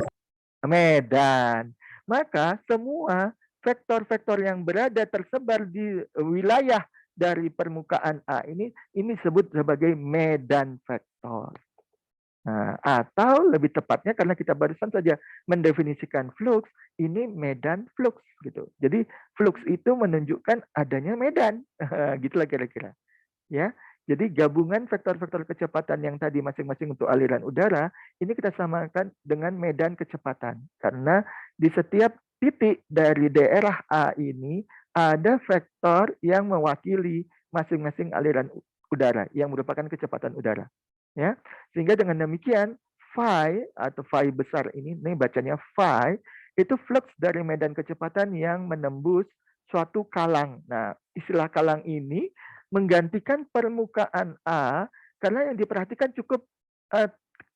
Medan. Maka semua vektor-vektor yang berada tersebar di wilayah dari permukaan A ini disebut sebagai medan vektor. Nah, atau lebih tepatnya karena kita barusan saja mendefinisikan flux, ini medan flux gitu. Jadi flux itu menunjukkan adanya medan, gitulah kira-kira. Ya, jadi gabungan vektor-vektor kecepatan yang tadi masing-masing untuk aliran udara, ini kita samakan dengan medan kecepatan. Karena di setiap titik dari daerah A ini ada vektor yang mewakili masing-masing aliran udara yang merupakan kecepatan udara. Ya, sehingga dengan demikian phi atau phi besar ini bacanya phi, itu flux dari medan kecepatan yang menembus suatu kalang. Nah, istilah kalang ini menggantikan permukaan A karena yang diperhatikan cukup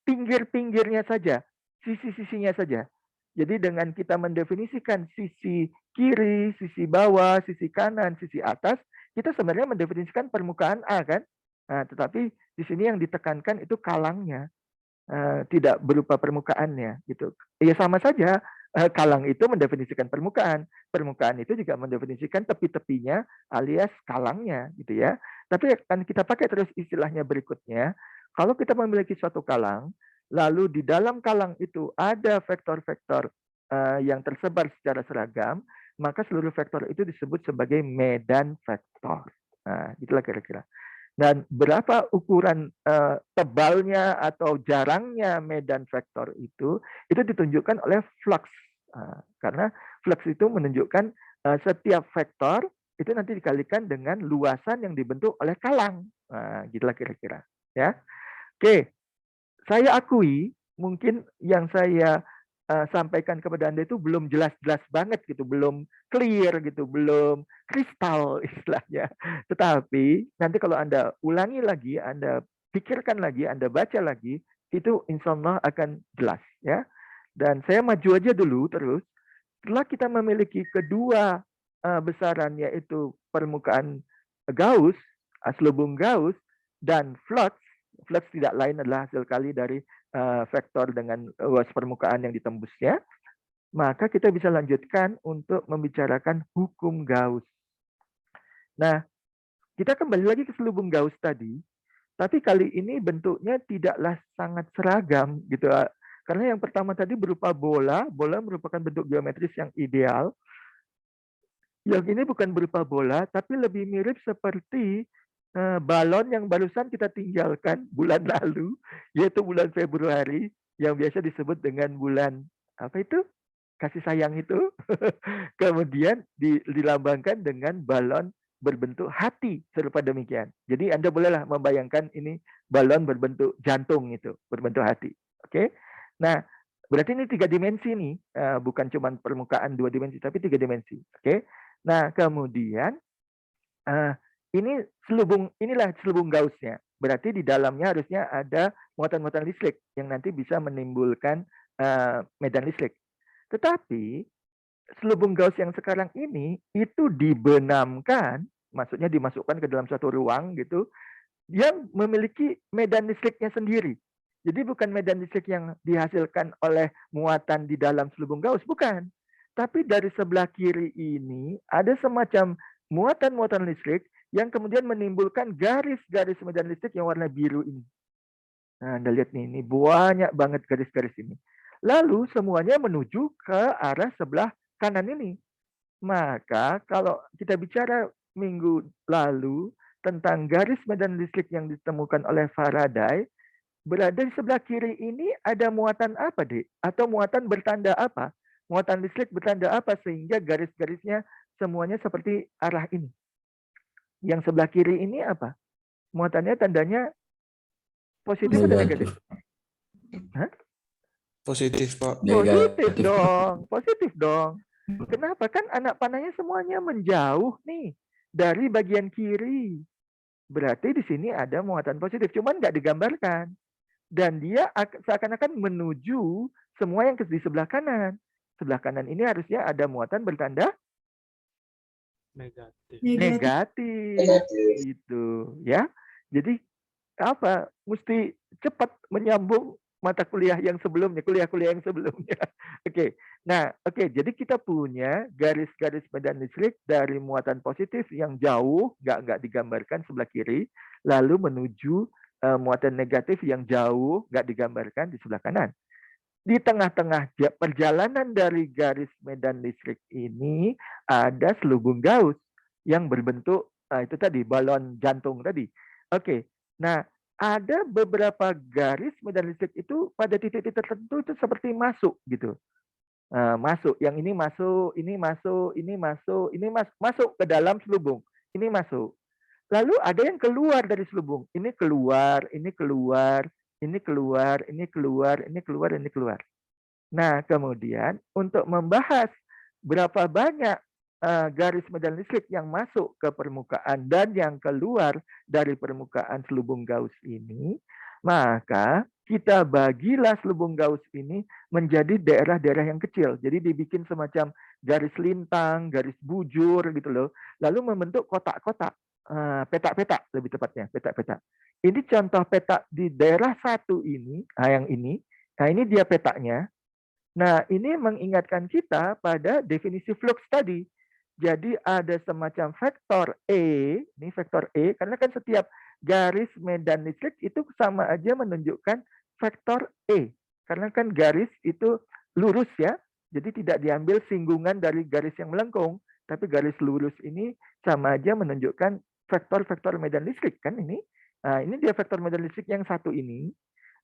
pinggir-pinggirnya saja, sisi-sisinya saja. Jadi dengan kita mendefinisikan sisi kiri, sisi bawah, sisi kanan, sisi atas, kita sebenarnya mendefinisikan permukaan A kan. Nah, tetapi di sini yang ditekankan itu kalangnya. tidak berupa permukaannya gitu. Ya sama saja, kalang itu mendefinisikan permukaan. Permukaan itu juga mendefinisikan tepi-tepinya alias kalangnya gitu ya. Tapi akan kita pakai terus istilahnya berikutnya. Kalau kita memiliki suatu kalang, lalu di dalam kalang itu ada vektor-vektor yang tersebar secara seragam, maka seluruh vektor itu disebut sebagai medan vektor. Nah, itulah kira-kira. Dan berapa ukuran tebalnya atau jarangnya medan vektor itu ditunjukkan oleh flux. Karena flux itu menunjukkan setiap vektor itu nanti dikalikan dengan luasan yang dibentuk oleh kalang. Gitulah kira-kira. Ya, oke. Saya akui mungkin yang saya sampaikan kepada Anda itu belum jelas-jelas banget gitu, belum clear gitu, belum kristal istilahnya. Tetapi nanti kalau Anda ulangi lagi, Anda pikirkan lagi, Anda baca lagi, itu insya Allah akan jelas ya. Dan saya maju aja dulu terus. Setelah kita memiliki kedua besaran yaitu permukaan Gauss, selubung Gauss, dan flux. Flux tidak lain adalah hasil kali dari vektor dengan luas permukaan yang ditembusnya, maka kita bisa lanjutkan untuk membicarakan hukum Gauss. Nah, kita kembali lagi ke selubung Gauss tadi, tapi kali ini bentuknya tidaklah sangat seragam gitu. Karena yang pertama tadi berupa bola, bola merupakan bentuk geometris yang ideal. Yang ini bukan berupa bola, tapi lebih mirip seperti balon yang barusan kita tinggalkan bulan lalu, yaitu bulan Februari, yang biasa disebut dengan bulan apa itu? Kasih sayang itu. Kemudian dilambangkan dengan balon berbentuk hati serupa demikian. Jadi Anda bolehlah membayangkan ini balon berbentuk jantung itu, berbentuk hati. Oke. Nah, berarti ini 3 dimensi nih, bukan cuma permukaan 2 dimensi, tapi 3 dimensi. Oke. Nah, kemudian inilah selubung Gauss-nya. Berarti di dalamnya harusnya ada muatan-muatan listrik yang nanti bisa menimbulkan medan listrik. Tetapi selubung Gauss yang sekarang ini itu dibenamkan, maksudnya dimasukkan ke dalam suatu ruang gitu, yang memiliki medan listriknya sendiri. Jadi bukan medan listrik yang dihasilkan oleh muatan di dalam selubung Gauss, bukan. Tapi dari sebelah kiri ini ada semacam muatan-muatan listrik yang kemudian menimbulkan garis-garis medan listrik yang warna biru ini. Nah, Anda lihat nih, ini banyak banget garis-garis ini. Lalu semuanya menuju ke arah sebelah kanan ini. Maka kalau kita bicara minggu lalu tentang garis medan listrik yang ditemukan oleh Faraday, berada di sebelah kiri ini ada muatan apa, Dek? Atau muatan bertanda apa? Muatan listrik bertanda apa sehingga garis-garisnya semuanya seperti arah ini? Yang sebelah kiri ini apa? Muatannya tandanya positif atau negatif? Hah? Positif, Pak. Positif dong, positif dong. Kenapa? Kan anak panahnya semuanya menjauh nih dari bagian kiri. Berarti di sini ada muatan positif, cuman nggak digambarkan. Dan dia seakan-akan menuju semua yang di sebelah kanan. Sebelah kanan ini harusnya ada muatan bertanda negatif. Gitu ya. Jadi apa? Mesti cepat menyambung mata kuliah yang sebelumnya, kuliah-kuliah yang sebelumnya. Oke. Nah, oke, jadi kita punya garis-garis medan listrik dari muatan positif yang jauh, nggak digambarkan sebelah kiri, lalu menuju muatan negatif yang jauh, nggak digambarkan di sebelah kanan. Di tengah-tengah perjalanan dari garis medan listrik ini ada selubung Gauss yang berbentuk itu tadi balon jantung tadi. Oke. Nah, ada beberapa garis medan listrik itu pada titik-titik tertentu itu seperti masuk gitu. Masuk, yang ini masuk, ini masuk, ini masuk, ini masuk ke dalam selubung. Ini masuk. Lalu ada yang keluar dari selubung. Ini keluar, ini keluar, ini keluar, ini keluar, ini keluar, ini keluar. Nah, kemudian untuk membahas berapa banyak garis medan listrik yang masuk ke permukaan dan yang keluar dari permukaan selubung Gauss ini, maka kita bagilah selubung Gauss ini menjadi daerah-daerah yang kecil. Jadi dibikin semacam garis lintang, garis bujur gitu loh. Lalu membentuk kotak-kotak. peta-peta lebih tepatnya, peta-peta. Ini contoh peta di daerah satu ini, yang ini. Nah, ini dia petanya. Nah, ini mengingatkan kita pada definisi flux tadi. Jadi ada semacam vektor E, ini vektor E, karena kan setiap garis medan listrik itu sama aja menunjukkan vektor E. Karena kan garis itu lurus ya, jadi tidak diambil singgungan dari garis yang melengkung, tapi garis lurus ini sama aja menunjukkan vektor-vektor medan listrik kan ini. Nah, ini dia vektor medan listrik yang satu ini.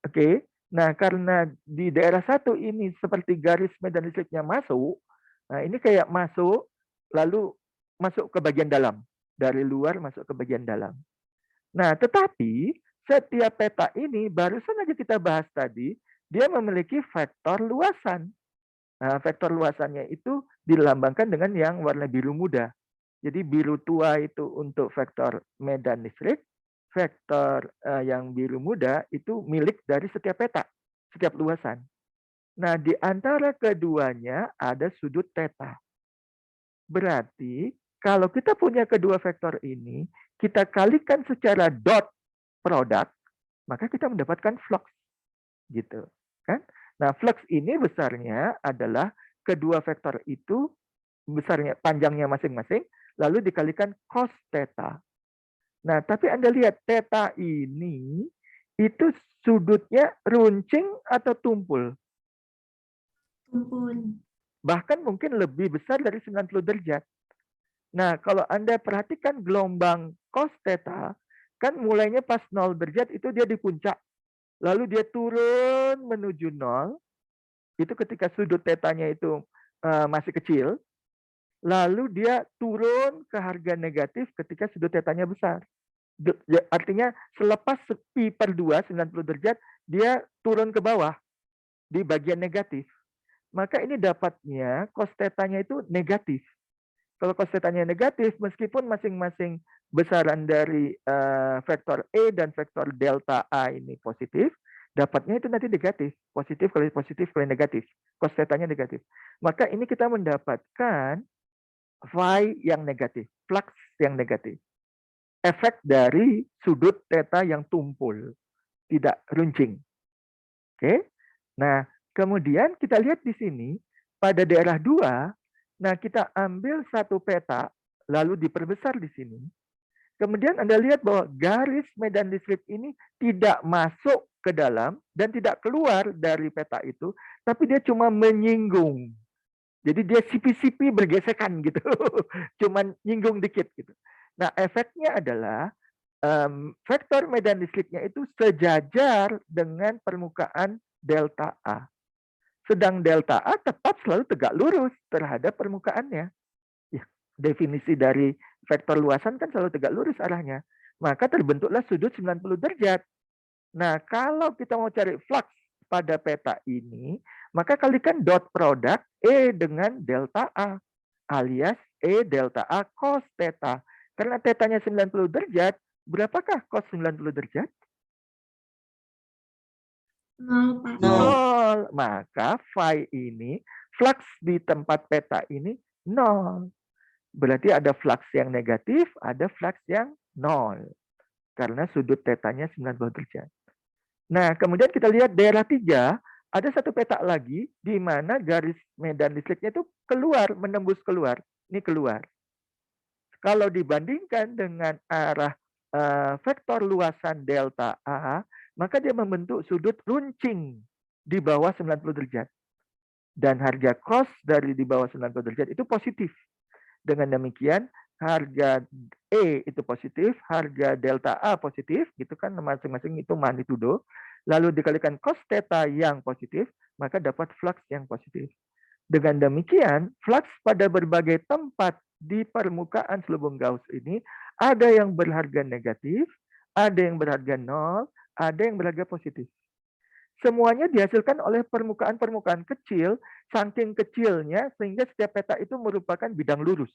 Oke. Nah, karena di daerah satu ini seperti garis medan listriknya masuk, nah ini kayak masuk, lalu masuk ke bagian dalam. Dari luar masuk ke bagian dalam. Nah, tetapi setiap peta ini, barusan aja kita bahas tadi, dia memiliki vektor luasan. Nah, vektor luasannya itu dilambangkan dengan yang warna biru muda. Jadi biru tua itu untuk vektor medan listrik, vektor yang biru muda itu milik dari setiap peta, setiap luasan. Nah, di antara keduanya ada sudut theta. Berarti kalau kita punya kedua vektor ini, kita kalikan secara dot product, maka kita mendapatkan flux. Gitu, kan? Nah, flux ini besarnya adalah kedua vektor itu besarnya panjangnya masing-masing lalu dikalikan cos theta. Nah, tapi Anda lihat theta ini itu sudutnya runcing atau tumpul? Tumpul. Bahkan mungkin lebih besar dari 90 derajat. Nah, kalau Anda perhatikan gelombang cos theta, kan mulainya pas 0 derajat itu dia di puncak. Lalu dia turun menuju 0. Itu ketika sudut tetanya itu masih kecil. Lalu dia turun ke harga negatif ketika sudut tetanya besar. Artinya selepas pi per 2, 90 derajat, dia turun ke bawah di bagian negatif. Maka ini dapatnya cos tetanya itu negatif. Kalau cos tetanya negatif, meskipun masing-masing besaran dari vektor E dan vektor delta A ini positif, dapatnya itu nanti negatif. Positif kali negatif. Cos tetanya negatif. Maka ini kita mendapatkan phi yang negatif, flux yang negatif. Efek dari sudut theta yang tumpul, tidak runcing. Oke. Nah, kemudian kita lihat di sini pada daerah 2, nah kita ambil satu peta lalu diperbesar di sini. Kemudian Anda lihat bahwa garis medan listrik ini tidak masuk ke dalam dan tidak keluar dari peta itu, tapi dia cuma menyinggung. Jadi dia sipi-sipi bergesekan gitu. Cuman nyinggung dikit gitu. Nah, efeknya adalah vektor medan listriknya itu sejajar dengan permukaan delta A. Sedang delta A tetap selalu tegak lurus terhadap permukaannya. Ya, definisi dari vektor luasan kan selalu tegak lurus arahnya. Maka terbentuklah sudut 90 derajat. Nah, kalau kita mau cari flux pada peta ini, maka kalikan dot product E dengan delta A, alias E delta A cos theta. Karena tetanya 90 derajat, berapakah cos 90 derajat? 0, Pak. 0. Maka phi ini, flux di tempat peta ini 0. Berarti ada flux yang negatif, ada flux yang 0. Karena sudut tetanya 90 derajat. Nah, kemudian kita lihat daerah 3, ada satu peta lagi di mana garis medan listriknya itu keluar, menembus keluar. Ini keluar. Kalau dibandingkan dengan arah vektor luasan delta A, maka dia membentuk sudut runcing di bawah 90 derajat. Dan harga cos dari di bawah 90 derajat itu positif. Dengan demikian, harga E itu positif, harga delta A positif, gitu kan, masing-masing itu magnitudo. Lalu dikalikan cos theta yang positif, maka dapat flux yang positif. Dengan demikian, flux pada berbagai tempat di permukaan selubung Gauss ini ada yang berharga negatif, ada yang berharga 0, ada yang berharga positif. Semuanya dihasilkan oleh permukaan-permukaan kecil, saking kecilnya sehingga setiap peta itu merupakan bidang lurus.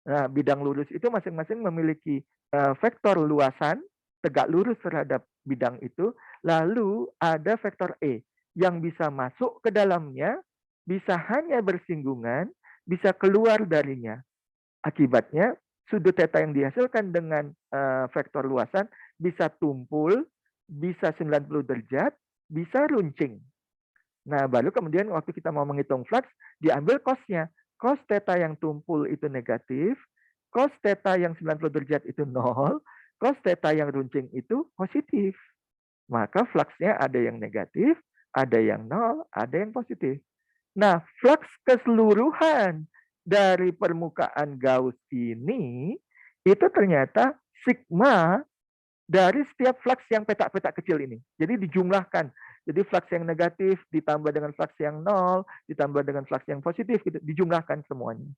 Nah, bidang lurus itu masing-masing memiliki vektor luasan tegak lurus terhadap bidang itu, lalu ada vektor E yang bisa masuk ke dalamnya, bisa hanya bersinggungan, bisa keluar darinya. Akibatnya sudut theta yang dihasilkan dengan vektor luasan bisa tumpul, bisa 90 derajat, bisa runcing. Nah, baru kemudian waktu kita mau menghitung flux, diambil cos-nya. Cos theta yang tumpul itu negatif, cos theta yang 90 derajat itu 0, cos theta yang runcing itu positif. Maka fluxnya ada yang negatif, ada yang 0, ada yang positif. Nah, flux keseluruhan dari permukaan Gauss ini itu ternyata sigma dari setiap flux yang petak-petak kecil ini. Jadi dijumlahkan. Jadi flux yang negatif ditambah dengan flux yang 0, ditambah dengan flux yang positif, gitu. Dijumlahkan semuanya.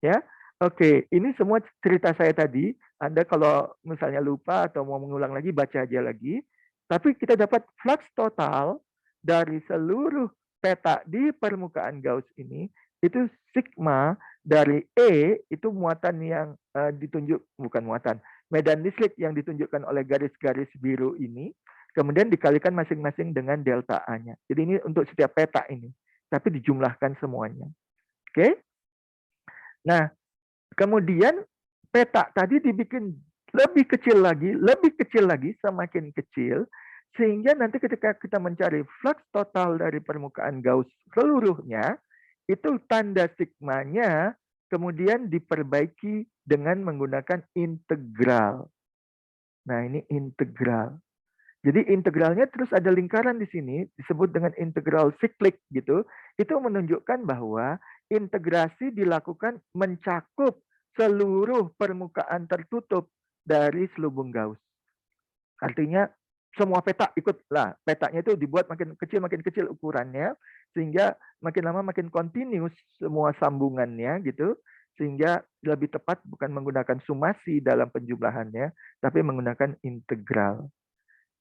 Ya, oke. Ini semua cerita saya tadi. Anda kalau misalnya lupa atau mau mengulang lagi, baca aja lagi. Tapi kita dapat flux total dari seluruh peta di permukaan Gauss ini itu sigma dari E itu muatan yang ditunjuk, bukan muatan, medan listrik yang ditunjukkan oleh garis-garis biru ini, kemudian dikalikan masing-masing dengan delta A-nya. Jadi ini untuk setiap peta ini, tapi dijumlahkan semuanya. Oke? Nah, kemudian peta tadi dibikin lebih kecil lagi, semakin kecil, sehingga nanti ketika kita mencari flux total dari permukaan Gauss seluruhnya, itu tanda sigmanya kemudian diperbaiki dengan menggunakan integral. Nah, ini integral. Jadi integralnya terus ada lingkaran di sini, disebut dengan integral siklik gitu. Itu menunjukkan bahwa integrasi dilakukan mencakup seluruh permukaan tertutup dari selubung Gauss. Artinya semua peta ikutlah. Petanya itu dibuat makin kecil ukurannya, sehingga makin lama makin continuous semua sambungannya gitu, sehingga lebih tepat bukan menggunakan sumasi dalam penjumlahannya, tapi menggunakan integral.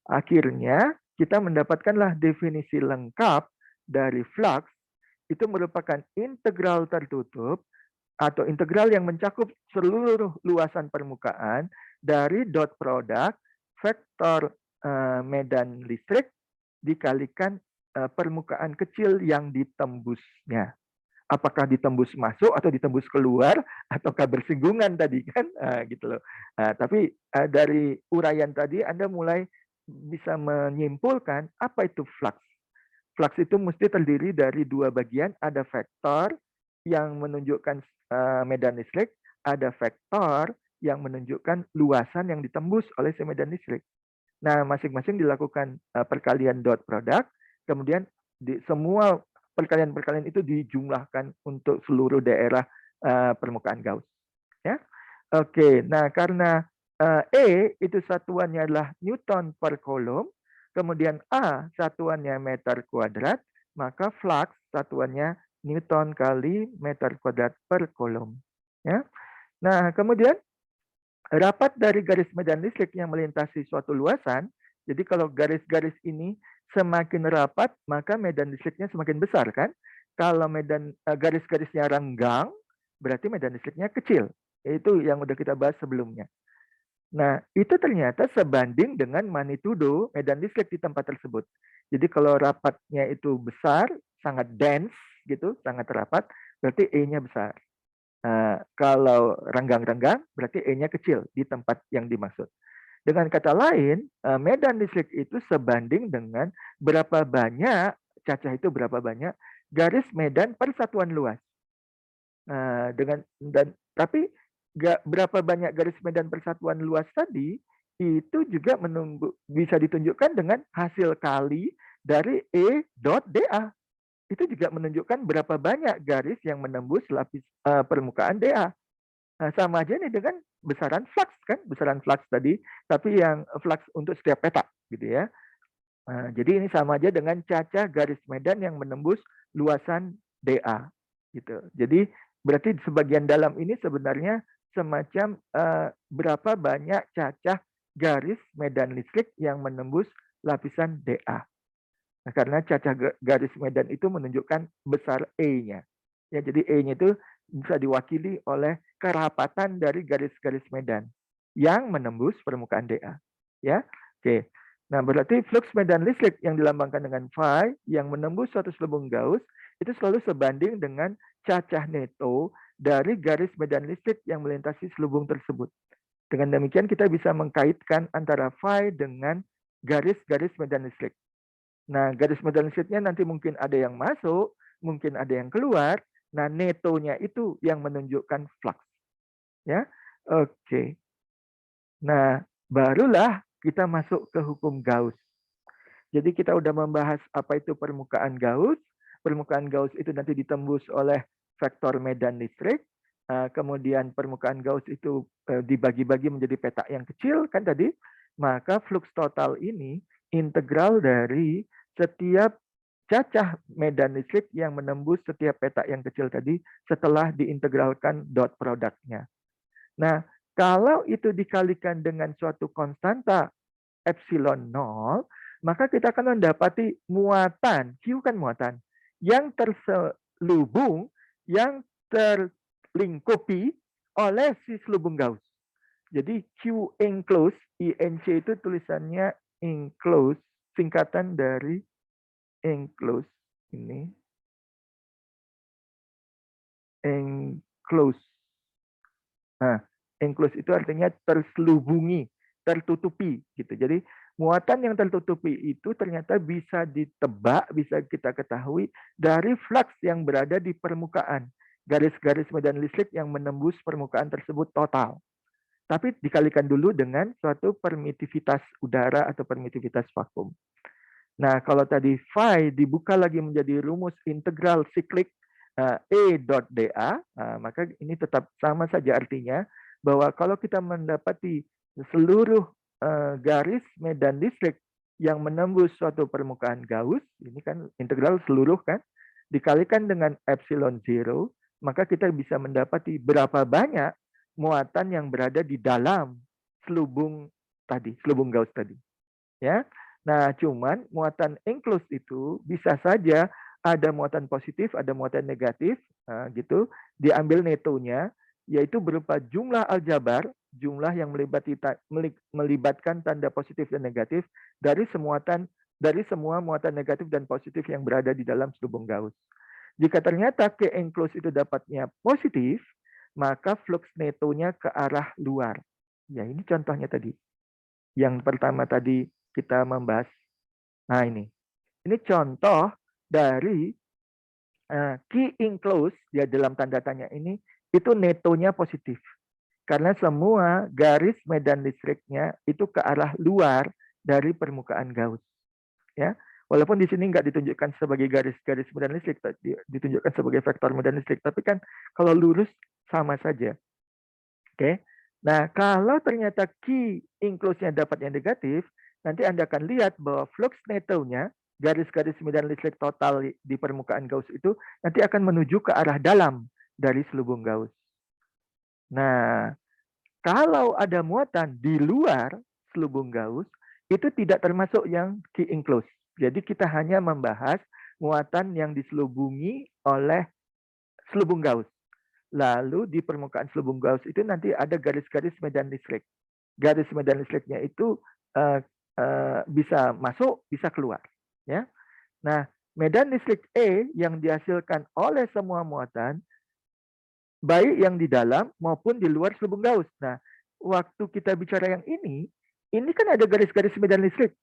Akhirnya kita mendapatkanlah definisi lengkap dari flux, itu merupakan integral tertutup atau integral yang mencakup seluruh luasan permukaan dari dot product vektor medan listrik dikalikan permukaan kecil yang ditembusnya. Apakah ditembus masuk atau ditembus keluar ataukah bersinggungan tadi kan, gitu loh. Tapi dari uraian tadi Anda mulai bisa menyimpulkan apa itu flux. Flux itu mesti terdiri dari dua bagian, ada vektor yang menunjukkan medan listrik, ada vektor yang menunjukkan luasan yang ditembus oleh si medan listrik. Nah, masing-masing dilakukan perkalian dot product, kemudian semua perkalian-perkalian itu dijumlahkan untuk seluruh daerah permukaan Gauss. Ya, oke. Nah, karena E itu satuannya adalah Newton per Coulomb, kemudian A satuannya meter kuadrat, maka flux satuannya Newton kali meter kuadrat per Coulomb. Ya. Nah, kemudian rapat dari garis medan listrik yang melintasi suatu luasan, jadi kalau garis-garis ini semakin rapat, maka medan listriknya semakin besar kan? Kalau medan garis-garisnya renggang, berarti medan listriknya kecil. Itu yang udah kita bahas sebelumnya. Nah, itu ternyata sebanding dengan magnitudo medan listrik di tempat tersebut. Jadi kalau rapatnya itu besar, sangat dense gitu, sangat rapat, berarti E-nya besar. Kalau renggang-renggang, berarti E-nya kecil di tempat yang dimaksud. Dengan kata lain, medan listrik itu sebanding dengan berapa banyak, cacah itu berapa banyak, garis medan per satuan luas. Tapi berapa banyak garis medan persatuan luas tadi, itu juga bisa ditunjukkan dengan hasil kali dari E dot dA. Itu juga menunjukkan berapa banyak garis yang menembus lapis permukaan dA. Nah, sama aja nih dengan besaran flux kan, besaran flux tadi, tapi yang flux untuk setiap peta gitu ya. Jadi ini sama aja dengan cacah garis medan yang menembus luasan dA gitu. Jadi berarti sebagian dalam ini sebenarnya semacam berapa banyak cacah garis medan listrik yang menembus lapisan dA. Nah, karena cacah garis medan itu menunjukkan besar E-nya. Ya, jadi E-nya itu bisa diwakili oleh kerapatan dari garis-garis medan yang menembus permukaan dA. Ya, oke. Nah, berarti flux medan listrik yang dilambangkan dengan phi yang menembus suatu selubung Gauss itu selalu sebanding dengan cacah neto dari garis medan listrik yang melintasi selubung tersebut. Dengan demikian kita bisa mengkaitkan antara phi dengan garis-garis medan listrik. Nah, garis medan listriknya nanti mungkin ada yang masuk, mungkin ada yang keluar. Nah, netonya itu yang menunjukkan flux. Ya, oke. Nah, barulah kita masuk ke hukum Gauss. Jadi kita udah membahas apa itu permukaan Gauss. Permukaan Gauss itu nanti ditembus oleh vektor medan listrik. Kemudian permukaan Gauss itu dibagi-bagi menjadi petak yang kecil kan tadi. Maka flux total ini integral dari setiap cacah medan listrik yang menembus setiap petak yang kecil tadi setelah diintegralkan dot produknya. Nah, kalau itu dikalikan dengan suatu konstanta epsilon 0, maka kita akan mendapati muatan, Q kan muatan, yang terselubung, yang terlingkupi oleh si selubung Gauss. Jadi Q enclosed, INC itu tulisannya enclosed, singkatan dari enclosed ini. Enclosed. Nah, enclosed itu artinya terselubungi, tertutupi gitu. Jadi muatan yang tertutupi itu ternyata bisa ditebak, bisa kita ketahui dari flux yang berada di permukaan. Garis-garis medan listrik yang menembus permukaan tersebut total. Tapi dikalikan dulu dengan suatu permitivitas udara atau permitivitas vakum. Nah, kalau tadi phi dibuka lagi menjadi rumus integral siklik E dot dA, maka ini tetap sama saja artinya bahwa kalau kita mendapati seluruh garis medan listrik yang menembus suatu permukaan Gauss, ini kan integral seluruh kan, dikalikan dengan epsilon zero, maka kita bisa mendapati berapa banyak muatan yang berada di dalam selubung tadi, selubung Gauss tadi. Ya. Nah, cuman muatan enclosed itu bisa saja ada muatan positif, ada muatan negatif, gitu. Diambil netonya, yaitu berupa jumlah aljabar, jumlah yang melibatkan tanda positif dan negatif dari semua muatan negatif dan positif yang berada di dalam selubung Gauss. Jika ternyata K enclosed itu dapatnya positif, maka flux netonya ke arah luar. Ya, ini contohnya tadi. Yang pertama tadi kita membahas. Nah, ini contoh dari key enclosed ya dalam tanda tanya ini itu netonya positif. Karena semua garis medan listriknya itu ke arah luar dari permukaan Gauss. Ya. Walaupun di sini nggak ditunjukkan sebagai garis-garis medan listrik, ditunjukkan sebagai vektor medan listrik, tapi kan kalau lurus sama saja. Oke. Nah, kalau ternyata key enclosed-nya dapat yang negatif, nanti Anda akan lihat bahwa flux netonya, garis-garis medan listrik total di permukaan Gauss itu nanti akan menuju ke arah dalam dari selubung Gauss. Nah, kalau ada muatan di luar selubung Gauss, itu tidak termasuk yang key enclosed. Jadi kita hanya membahas muatan yang diselubungi oleh selubung Gauss. Lalu di permukaan selubung Gauss itu nanti ada garis-garis medan listrik. Garis medan listriknya itu bisa masuk, bisa keluar. Ya. Nah, medan listrik E yang dihasilkan oleh semua muatan, baik yang di dalam maupun di luar selubung Gauss. Nah, waktu kita bicara yang ini kan ada garis-garis medan listrik.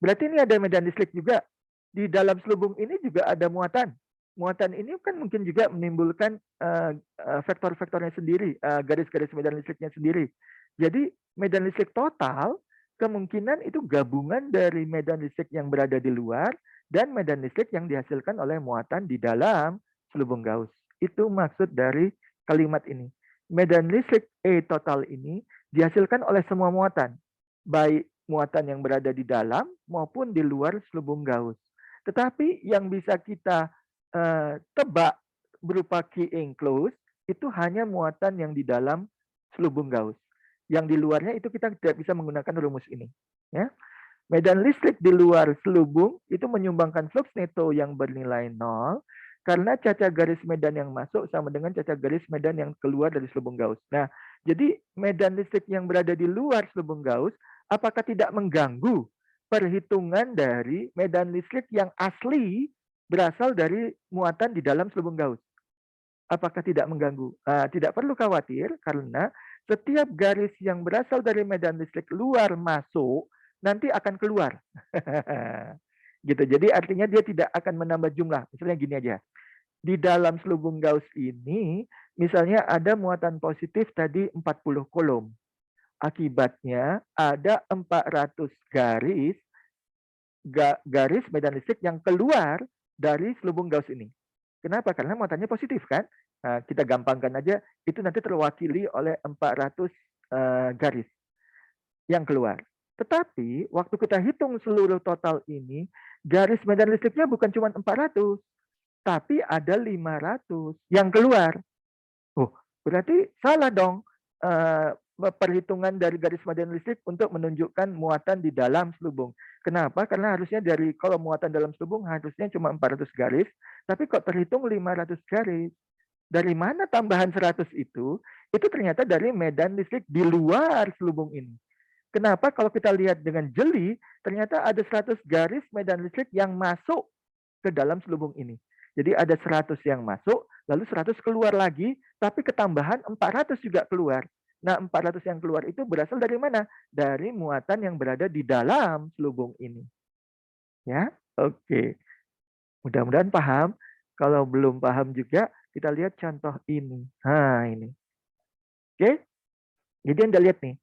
Berarti ini ada medan listrik juga. Di dalam selubung ini juga ada muatan. Muatan ini kan mungkin juga menimbulkan vektor-vektornya sendiri, garis-garis medan listriknya sendiri. Jadi medan listrik total kemungkinan itu gabungan dari medan listrik yang berada di luar dan medan listrik yang dihasilkan oleh muatan di dalam selubung Gauss. Itu maksud dari kalimat ini. Medan listrik E total ini dihasilkan oleh semua muatan, baik muatan yang berada di dalam maupun di luar selubung Gauss. Tetapi yang bisa kita tebak berupa key enclosed itu hanya muatan yang di dalam selubung Gauss. Yang di luarnya itu kita tidak bisa menggunakan rumus ini. Ya. Medan listrik di luar selubung itu menyumbangkan flux neto yang bernilai 0 karena cacah garis medan yang masuk sama dengan cacah garis medan yang keluar dari selubung Gauss. Nah, jadi medan listrik yang berada di luar selubung Gauss apakah tidak mengganggu perhitungan dari medan listrik yang asli berasal dari muatan di dalam selubung Gauss? Apakah tidak mengganggu? Tidak perlu khawatir karena setiap garis yang berasal dari medan listrik luar masuk nanti akan keluar. Gitu. Jadi artinya dia tidak akan menambah jumlah. Misalnya gini aja. Di dalam selubung Gauss ini misalnya ada muatan positif tadi 40 kolom. Akibatnya ada 400 garis medan listrik yang keluar dari selubung Gauss ini. Kenapa? Karena muatannya positif kan? Nah, kita gampangkan aja, itu nanti terwakili oleh 400 garis yang keluar. Tetapi waktu kita hitung seluruh total ini, garis medan listriknya bukan cuma 400, tapi ada 500 yang keluar. Oh, berarti salah dong perhitungan dari garis medan listrik untuk menunjukkan muatan di dalam selubung. Kenapa? Karena harusnya dari kalau muatan dalam selubung harusnya cuma 400 garis, tapi kok terhitung 500 garis. Dari mana tambahan 100 itu? Itu ternyata dari medan listrik di luar selubung ini. Kenapa? Kalau kita lihat dengan jeli, ternyata ada 100 garis medan listrik yang masuk ke dalam selubung ini. Jadi ada 100 yang masuk, lalu 100 keluar lagi, tapi ketambahan 400 juga keluar. Nah, 400 yang keluar itu berasal dari mana? Dari muatan yang berada di dalam selubung ini. Ya, oke. Mudah-mudahan paham. Kalau belum paham juga, kita lihat contoh ini. Nah, ini. Oke. Jadi Anda lihat nih.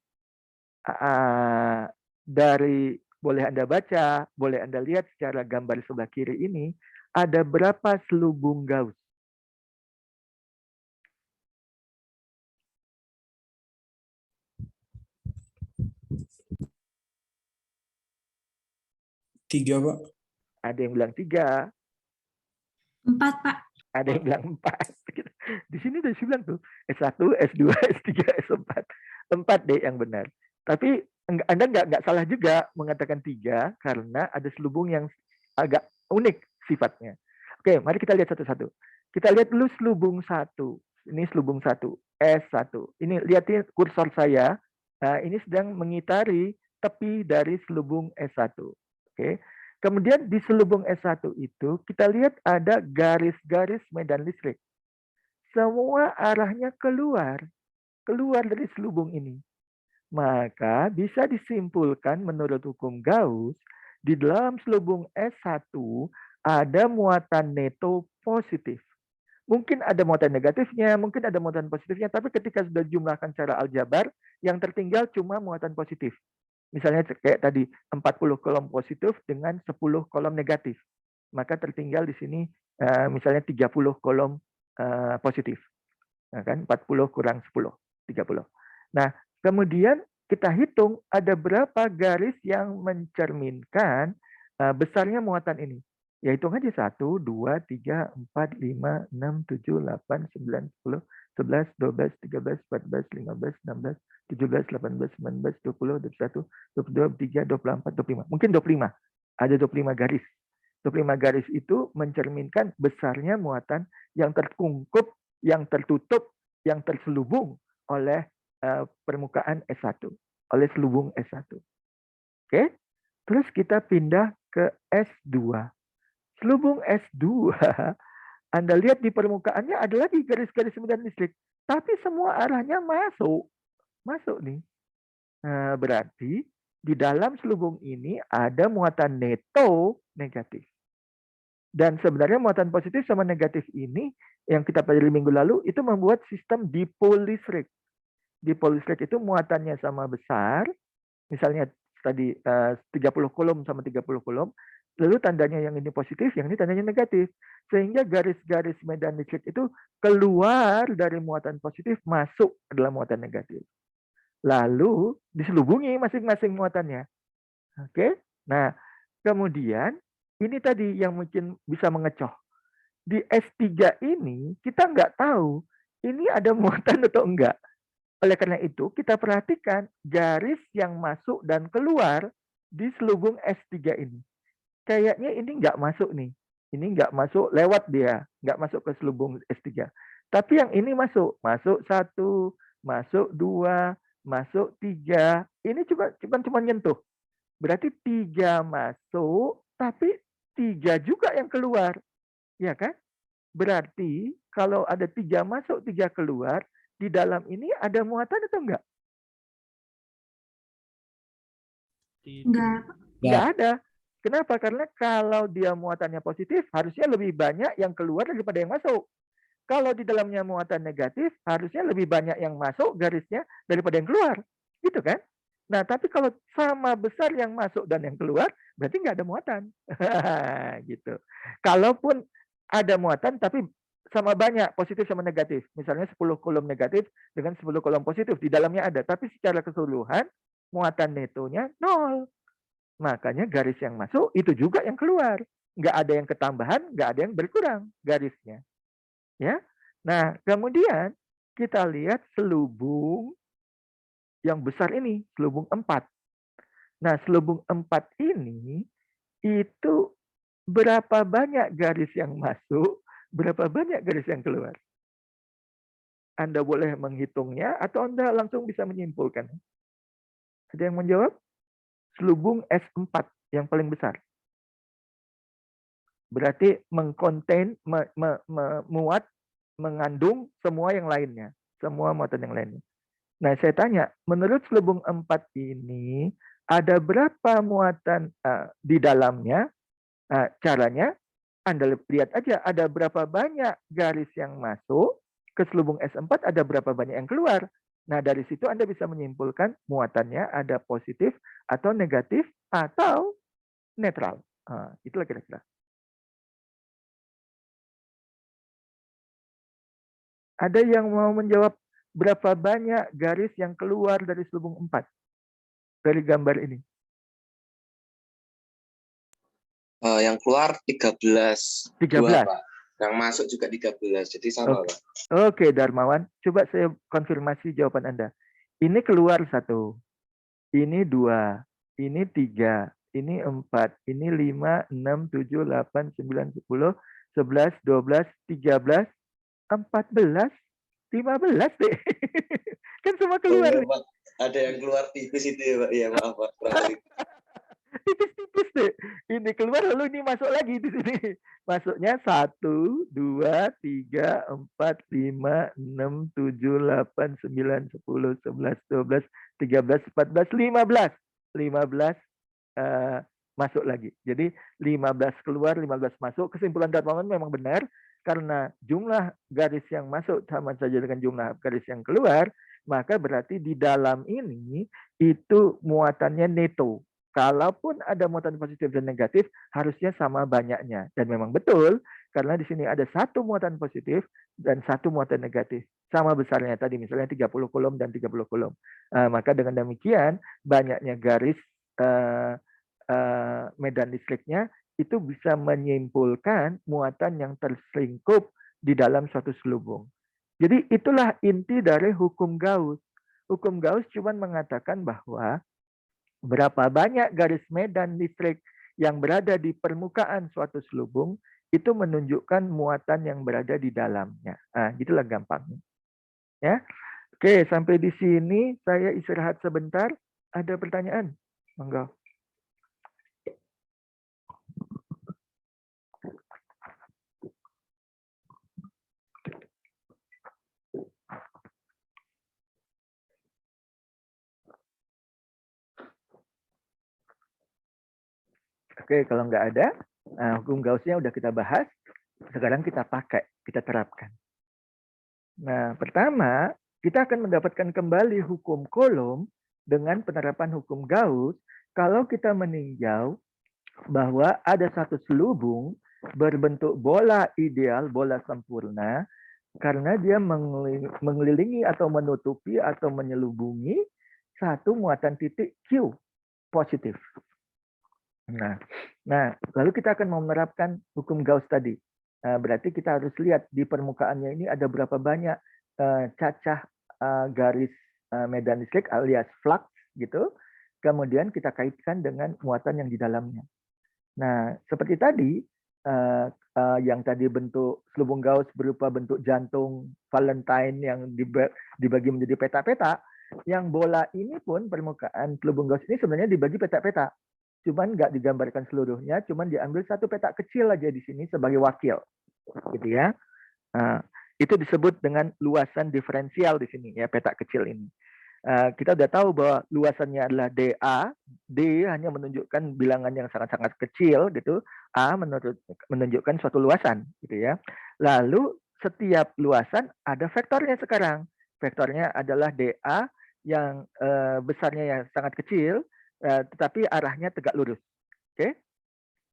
Dari boleh Anda baca, boleh Anda lihat secara gambar sebelah kiri ini, ada berapa selubung Gauss? Tiga, Pak. Ada yang bilang 3. 4, Pak. Ada yang bilang 4. Di sini udah bilang tuh, S1, S2, S3, S4. 4 deh yang benar. Tapi Anda nggak salah juga mengatakan 3, karena ada selubung yang agak unik sifatnya. Oke, mari kita lihat satu-satu. Kita lihat dulu selubung 1. Ini selubung 1, S1. Ini lihatin kursor saya. Nah, ini sedang mengitari tepi dari selubung S1. Oke. Kemudian di selubung S1 itu kita lihat ada garis-garis medan listrik. Semua arahnya keluar dari selubung ini. Maka bisa disimpulkan menurut hukum Gauss, di dalam selubung S1 ada muatan neto positif. Mungkin ada muatan negatifnya, mungkin ada muatan positifnya, tapi ketika sudah jumlahkan secara aljabar, yang tertinggal cuma muatan positif. Misalnya kayak tadi 40 kolom positif dengan 10 kolom negatif. Maka tertinggal di sini misalnya 30 kolom positif. Nah, kan 40 kurang 10, 30. Nah, kemudian kita hitung ada berapa garis yang mencerminkan besarnya muatan ini. Ya hitung aja 1, 2, 3, 4, 5, 6, 7, 8, 9, 10, 11, 12, 13, 14, 15, 16, 17, 18, 19, 20, 21, 22, 23, 24, 25. Mungkin 25. Ada 25 garis. 25 garis itu mencerminkan besarnya muatan yang terkungkup, yang tertutup, yang terselubung oleh permukaan S1. Oleh selubung S1. Oke? Terus kita pindah ke S2. Selubung S2, Anda lihat di permukaannya ada lagi garis-garis medan listrik. Tapi semua arahnya masuk. Masuk nih. Nah, berarti di dalam selubung ini ada muatan neto negatif. Dan sebenarnya muatan positif sama negatif ini yang kita pelajari minggu lalu itu membuat sistem dipol listrik. Dipol listrik itu muatannya sama besar. Misalnya tadi 30 kolom sama 30 kolom. Lalu tandanya yang ini positif, yang ini tandanya negatif. Sehingga garis-garis medan listrik itu keluar dari muatan positif masuk ke dalam muatan negatif. Lalu diselubungi masing-masing muatannya. Oke. Nah, kemudian ini tadi yang mungkin bisa mengecoh. Di S3 ini kita nggak tahu ini ada muatan atau enggak. Oleh karena itu, kita perhatikan garis yang masuk dan keluar di selubung S3 ini. Kayaknya ini nggak masuk nih. Ini nggak masuk, lewat dia. Nggak masuk ke selubung S3. Tapi yang ini masuk. Masuk 1, masuk 2, masuk 3. Ini cuma nyentuh. Berarti 3 masuk, tapi 3 juga yang keluar. Ya kan? Berarti kalau ada 3 masuk, 3 keluar, di dalam ini ada muatan atau enggak? Enggak, Pak. Enggak ada. Kenapa? Karena kalau dia muatannya positif, harusnya lebih banyak yang keluar daripada yang masuk. Kalau di dalamnya muatan negatif, harusnya lebih banyak yang masuk garisnya daripada yang keluar. Gitu kan? Nah, tapi kalau sama besar yang masuk dan yang keluar, berarti nggak ada muatan. Gitu. Kalaupun ada muatan, tapi sama banyak positif sama negatif. Misalnya 10 kolom negatif dengan 10 kolom positif. Di dalamnya ada. Tapi secara keseluruhan, muatan netonya 0. Makanya garis yang masuk itu juga yang keluar. Nggak ada yang ketambahan, nggak ada yang berkurang garisnya. Ya. Nah, kemudian kita lihat selubung yang besar ini, selubung 4. Nah, selubung 4 ini itu berapa banyak garis yang masuk, berapa banyak garis yang keluar? Anda boleh menghitungnya atau Anda langsung bisa menyimpulkan. Ada yang menjawab? Selubung S4 yang paling besar. Berarti mengkonten, memuat, mengandung semua yang lainnya. Semua muatan yang lainnya. Nah, saya tanya, menurut selubung 4 ini, ada berapa muatan di dalamnya? Caranya, Anda lihat aja, ada berapa banyak garis yang masuk, ke selubung S4 ada berapa banyak yang keluar. Nah, dari situ Anda bisa menyimpulkan muatannya ada positif, atau negatif, atau netral. Itulah kira-kira. Ada yang mau menjawab berapa banyak garis yang keluar dari selubung 4 dari gambar ini? Yang keluar 13. 13. 2, Pak. Yang masuk juga 13. Jadi sama, Pak. Oke, Darmawan. Coba saya konfirmasi jawaban Anda. Ini keluar 1. Ini 2. Ini 3. Ini 4. Ini 5, 6, 7, 8, 9, 10, 11, 12, 13, 14, 15 deh. Kan semua keluar. Oh, Pak. Ada yang keluar tipis itu ya, Pak. Ya, maaf, Pak. Tipis-tipis deh. Ini keluar lalu ini masuk lagi di sini. Masuknya 1, 2, 3, 4, 5, 6, 7, 8, 9, 10, 11, 12, 13, 14, 15. 15 masuk lagi. Jadi 15 keluar, 15 masuk. Kesimpulan Darmawan memang benar karena jumlah garis yang masuk sama saja dengan jumlah garis yang keluar, maka berarti di dalam ini itu muatannya neto. Kalaupun ada muatan positif dan negatif, harusnya sama banyaknya. Dan memang betul, karena di sini ada 1 muatan positif dan 1 muatan negatif. Sama besarnya tadi, misalnya 30 kolom dan 30 kolom. Maka dengan demikian, banyaknya garis medan listriknya itu bisa menyimpulkan muatan yang terselingkup di dalam suatu selubung. Jadi itulah inti dari hukum Gauss. Hukum Gauss cuma mengatakan bahwa berapa banyak garis medan listrik yang berada di permukaan suatu selubung itu menunjukkan muatan yang berada di dalamnya. Gitulah gampangnya. Ya. Oke, sampai di sini saya istirahat sebentar. Ada pertanyaan? Monggo. Oke, kalau nggak ada, hukum Gauss-nya udah kita bahas. Sekarang kita pakai, kita terapkan. Nah, pertama, kita akan mendapatkan kembali hukum Coulomb dengan penerapan hukum Gauss kalau kita meninjau bahwa ada satu selubung berbentuk bola ideal, bola sempurna, karena dia mengelilingi atau menutupi atau menyelubungi satu muatan titik Q positif. Nah, lalu kita akan menerapkan hukum Gauss tadi. Berarti kita harus lihat di permukaannya ini ada berapa banyak cacah garis medan listrik alias flux gitu. Kemudian kita kaitkan dengan muatan yang di dalamnya. Nah, seperti tadi yang tadi bentuk selubung Gauss berupa bentuk jantung Valentine yang dibagi menjadi peta-peta. Yang bola ini pun permukaan selubung Gauss ini sebenarnya dibagi peta-peta. Cuman nggak digambarkan seluruhnya, cuman diambil satu peta kecil aja di sini sebagai wakil. gitu ya. Itu disebut dengan luasan diferensial di sini ya, peta kecil ini. Kita udah tahu bahwa luasannya adalah DA. D hanya menunjukkan bilangan yang sangat-sangat kecil gitu. A menunjukkan suatu luasan gitu ya. Lalu setiap luasan ada vektornya sekarang. Vektornya adalah DA yang besarnya yang sangat kecil, tetapi arahnya tegak lurus. Oke.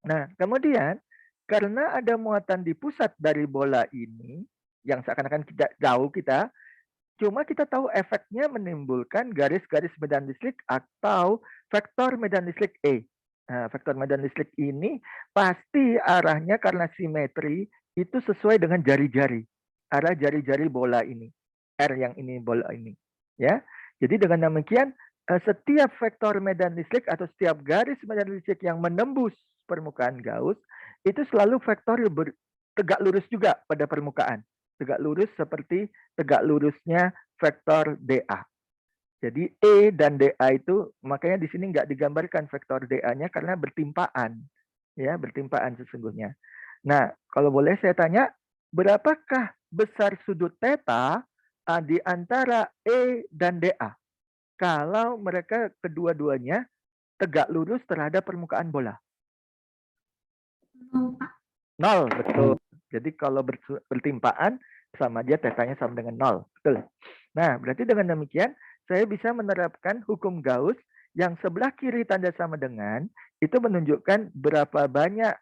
Nah, kemudian karena ada muatan di pusat dari bola ini yang seakan-akan tidak jauh kita, cuma kita tahu efeknya menimbulkan garis-garis medan listrik atau vektor medan listrik E. Nah, vektor medan listrik ini pasti arahnya karena simetri itu sesuai dengan jari-jari. Arah jari-jari bola ini. R yang ini bola ini. Ya. Jadi dengan demikian setiap vektor medan listrik atau setiap garis medan listrik yang menembus permukaan Gauss itu selalu vektor tegak lurus juga pada permukaan. Tegak lurus seperti tegak lurusnya vektor DA. Jadi E dan DA itu makanya di sini nggak digambarkan vektor DA-nya karena bertimpaan. Ya, bertimpaan sesungguhnya. Nah, kalau boleh saya tanya, berapakah besar sudut theta di antara E dan DA? Kalau mereka kedua-duanya tegak lurus terhadap permukaan bola. 0, betul. Jadi kalau bertimpaan sama aja tetanya sama dengan 0. Betul. Nah, berarti dengan demikian saya bisa menerapkan hukum Gauss yang sebelah kiri tanda sama dengan itu menunjukkan berapa banyak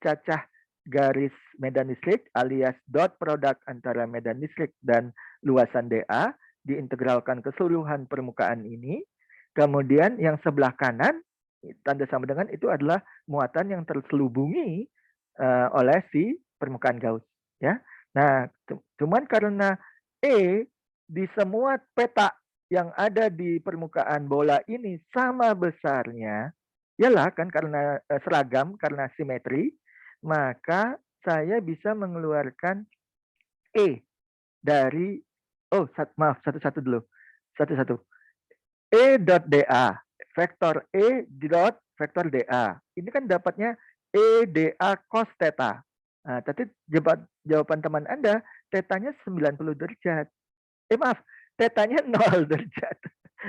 cacah garis medan listrik alias dot produk antara medan listrik dan luasan DA diintegralkan keseluruhan permukaan ini. Kemudian yang sebelah kanan tanda sama dengan itu adalah muatan yang terselubungi oleh si permukaan Gauss. Ya. Nah, cuman karena E di semua peta yang ada di permukaan bola ini sama besarnya, yalah kan karena seragam, karena simetri, maka saya bisa mengeluarkan E dari, satu-satu dulu. Satu-satu. E dot DA, vektor E dot vektor DA. Ini kan dapatnya E DA cos theta. Nah, tapi jawaban teman Anda, tetanya 90 derajat. Maaf, tetanya 0 derajat.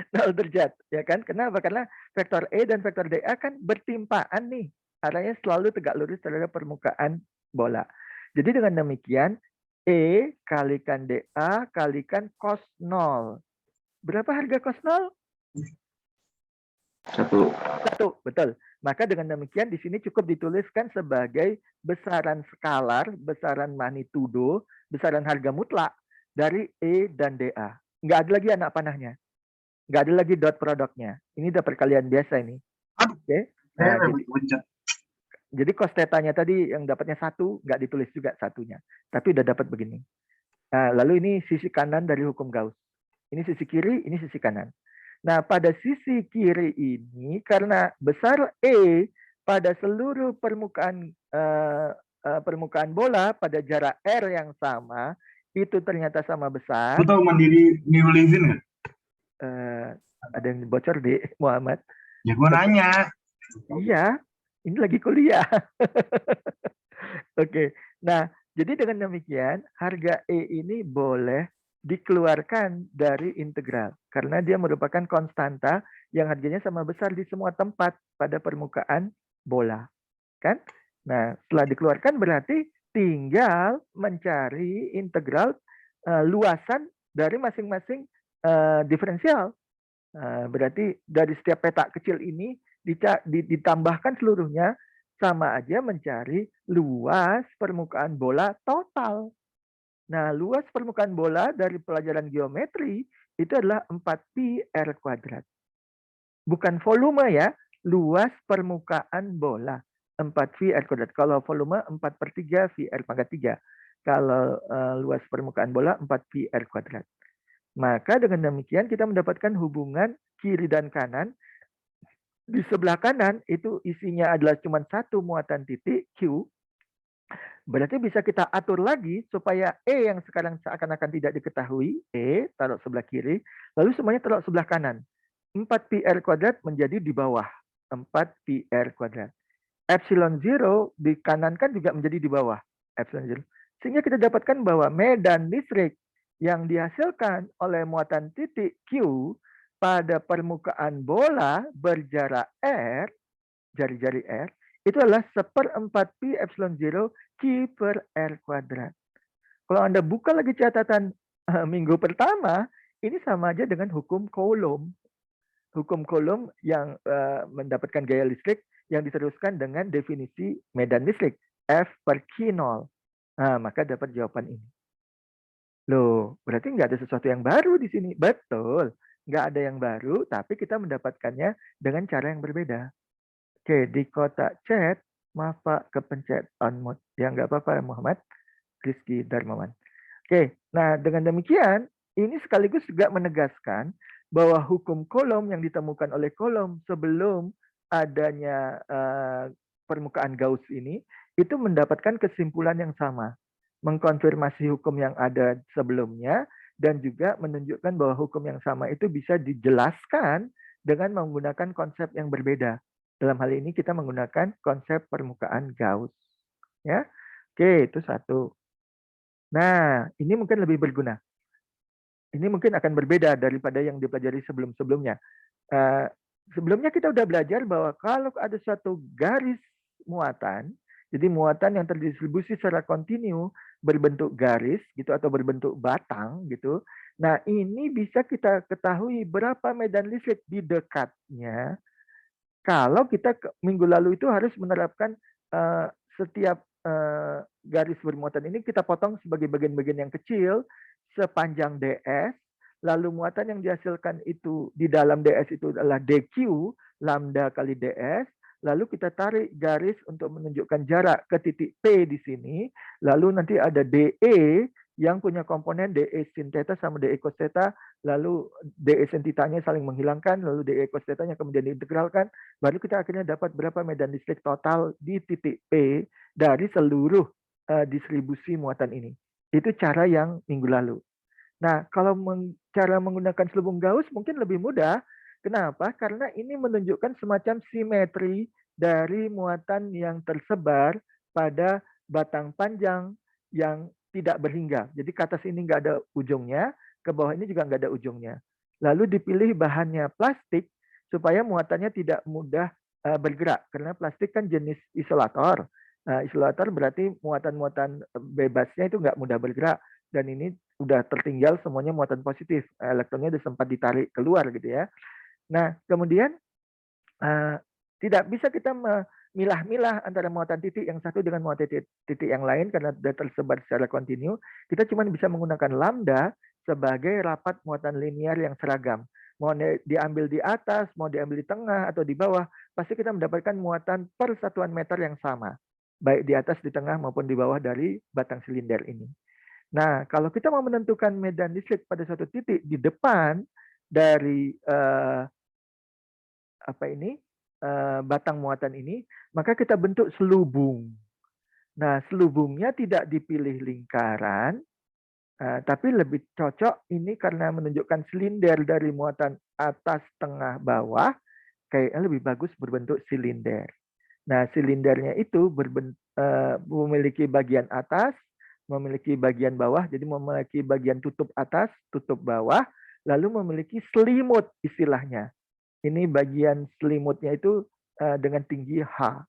0 derajat, ya kan? Kenapa? Karena vektor E dan vektor DA kan bertimpaan nih. Arahnya selalu tegak lurus terhadap permukaan bola. Jadi dengan demikian, E kalikan DA kalikan cos 0. Berapa harga cos 0? 1, betul. Maka dengan demikian di sini cukup dituliskan sebagai besaran skalar, besaran magnitudo, besaran harga mutlak dari E dan DA. Nggak ada lagi anak panahnya. Nggak ada lagi dot produknya. Ini udah perkalian biasa ini. Oke. Nah, jadi cos tetanya tadi yang dapatnya 1, nggak ditulis juga satunya. Tapi udah dapat begini. Nah, lalu ini sisi kanan dari hukum Gauss. Ini sisi kiri, ini sisi kanan. Nah, pada sisi kiri ini, karena besar E pada seluruh permukaan permukaan bola pada jarak R yang sama, itu ternyata sama besar. Lu tahu Mandiri New Living nggak? Ada yang bocor di Muhammad. Ya gue nanya. Iya, ini lagi kuliah. Oke, nah jadi dengan demikian harga E ini boleh dikeluarkan dari integral karena dia merupakan konstanta yang harganya sama besar di semua tempat pada permukaan bola, kan? Nah, setelah dikeluarkan berarti tinggal mencari integral luasan dari masing-masing diferensial. Berarti dari setiap peta kecil ini ditambahkan seluruhnya sama aja mencari luas permukaan bola total. Nah, luas permukaan bola dari pelajaran geometri itu adalah 4pi R kuadrat. Bukan volume ya, luas permukaan bola 4pi R kuadrat. Kalau volume 4/3 V R pangkat 3. Kalau luas permukaan bola 4pi R kuadrat. Maka dengan demikian kita mendapatkan hubungan kiri dan kanan. Di sebelah kanan itu isinya adalah cuma satu muatan titik Q. Berarti bisa kita atur lagi supaya E yang sekarang seakan-akan tidak diketahui, E taruh sebelah kiri, lalu semuanya taruh sebelah kanan. 4pi R kuadrat menjadi di bawah 4pi R kuadrat. Epsilon 0 di kanan kan juga menjadi di bawah. Epsilon 0. Sehingga kita dapatkan bahwa medan listrik yang dihasilkan oleh muatan titik Q pada permukaan bola berjarak R, jari-jari R, itu adalah 1/4 pi epsilon 0 Q per R kuadrat. Kalau Anda buka lagi catatan minggu pertama, ini sama aja dengan hukum Coulomb. Hukum Coulomb yang mendapatkan gaya listrik yang diteruskan dengan definisi medan listrik, F per Q0. Nah, maka dapat jawaban ini. Loh, berarti nggak ada sesuatu yang baru di sini. Betul, nggak ada yang baru, tapi kita mendapatkannya dengan cara yang berbeda. Oke, di kotak chat, maaf Pak, kepencet unmute. Ya nggak apa-apa, Muhammad Rizky Darmawan. Oke, nah dengan demikian, ini sekaligus juga menegaskan bahwa hukum Coulomb yang ditemukan oleh Coulomb sebelum adanya permukaan Gauss ini, itu mendapatkan kesimpulan yang sama. Mengkonfirmasi hukum yang ada sebelumnya, dan juga menunjukkan bahwa hukum yang sama itu bisa dijelaskan dengan menggunakan konsep yang berbeda. Dalam hal ini kita menggunakan konsep permukaan Gauss. Ya, oke, itu satu. Nah, ini mungkin lebih berguna. Ini mungkin akan berbeda daripada yang dipelajari sebelum-sebelumnya. Sebelumnya kita sudah belajar bahwa kalau ada suatu garis muatan, jadi muatan yang terdistribusi secara kontinu berbentuk garis gitu atau berbentuk batang gitu. Nah, ini bisa kita ketahui berapa medan listrik di dekatnya. Kalau kita minggu lalu itu harus menerapkan setiap garis bermuatan ini kita potong sebagai bagian-bagian yang kecil sepanjang ds, lalu muatan yang dihasilkan itu di dalam ds itu adalah dq lambda kali ds, lalu kita tarik garis untuk menunjukkan jarak ke titik P di sini, lalu nanti ada dE yang punya komponen dE sin theta sama dE cos theta, lalu dE sin theta-nya saling menghilangkan, lalu dE cos theta-nya kemudian diintegralkan, baru kita akhirnya dapat berapa medan listrik total di titik P dari seluruh distribusi muatan ini. Itu cara yang minggu lalu. Nah, kalau cara menggunakan selubung Gauss mungkin lebih mudah. Kenapa? Karena ini menunjukkan semacam simetri dari muatan yang tersebar pada batang panjang yang tidak berhingga. Jadi ke atas ini nggak ada ujungnya, ke bawah ini juga nggak ada ujungnya. Lalu dipilih bahannya plastik supaya muatannya tidak mudah bergerak. Karena plastik kan jenis isolator. Isolator berarti muatan-muatan bebasnya itu nggak mudah bergerak. Dan ini udah tertinggal semuanya muatan positif. Elektronnya udah sempat ditarik keluar gitu ya. Nah, kemudian tidak bisa kita memilah-milah antara muatan titik yang satu dengan muatan titik yang lain karena sudah tersebar secara kontinu. Kita cuma bisa menggunakan lambda sebagai rapat muatan linear yang seragam. Mau diambil di atas, mau diambil di tengah, atau di bawah, pasti kita mendapatkan muatan per satuan meter yang sama. Baik di atas, di tengah, maupun di bawah dari batang silinder ini. Nah, kalau kita mau menentukan medan listrik pada suatu titik di depan dari batang muatan ini, maka kita bentuk selubung. Nah, selubungnya tidak dipilih lingkaran, tapi lebih cocok ini karena menunjukkan silinder dari muatan atas, tengah, bawah, kayaknya lebih bagus berbentuk silinder. Nah, silindernya itu memiliki bagian atas, memiliki bagian bawah, jadi memiliki bagian tutup atas, tutup bawah, lalu memiliki selimut istilahnya. Ini bagian selimutnya itu dengan tinggi H.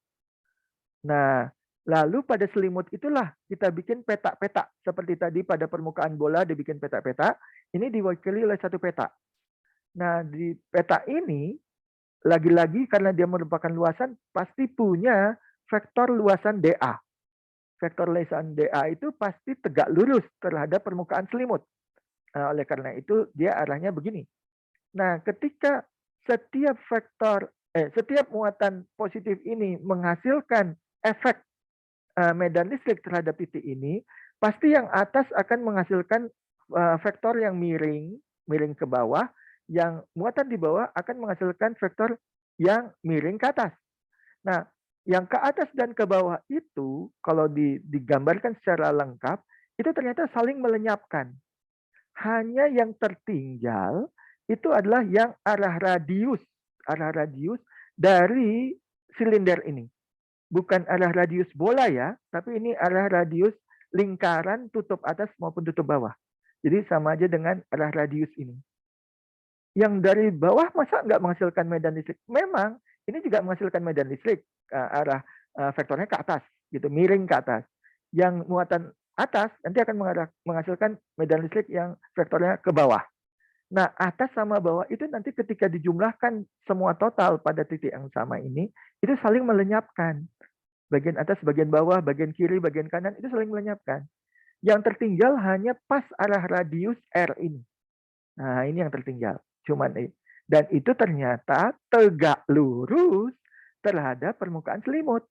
Nah, lalu pada selimut itulah kita bikin petak-petak. Seperti tadi pada permukaan bola dibikin petak-petak, ini diwakili oleh satu petak. Nah, di petak ini, lagi-lagi karena dia merupakan luasan, pasti punya vektor luasan dA. Vektor luasan dA itu pasti tegak lurus terhadap permukaan selimut. Nah, oleh karena itu, dia arahnya begini. Nah, ketika setiap muatan positif ini menghasilkan efek medan listrik terhadap titik ini, pasti yang atas akan menghasilkan vektor yang miring ke bawah, yang muatan di bawah akan menghasilkan vektor yang miring ke atas. Nah, yang ke atas dan ke bawah itu, kalau digambarkan secara lengkap, itu ternyata saling melenyapkan. Hanya yang tertinggal itu adalah yang arah radius dari silinder ini. Bukan arah radius bola ya, tapi ini arah radius lingkaran tutup atas maupun tutup bawah. Jadi sama aja dengan arah radius ini. Yang dari bawah masa nggak menghasilkan medan listrik? Memang ini juga menghasilkan medan listrik, arah vektornya ke atas, gitu, miring ke atas. Yang muatan atas nanti akan menghasilkan medan listrik yang vektornya ke bawah. Nah, atas sama bawah itu nanti ketika dijumlahkan semua total pada titik yang sama ini, itu saling melenyapkan. Bagian atas, bagian bawah, bagian kiri, bagian kanan, itu saling melenyapkan. Yang tertinggal hanya pas arah radius R ini. Nah, ini yang tertinggal. Cuman ini. Dan itu ternyata tegak lurus terhadap permukaan selimut.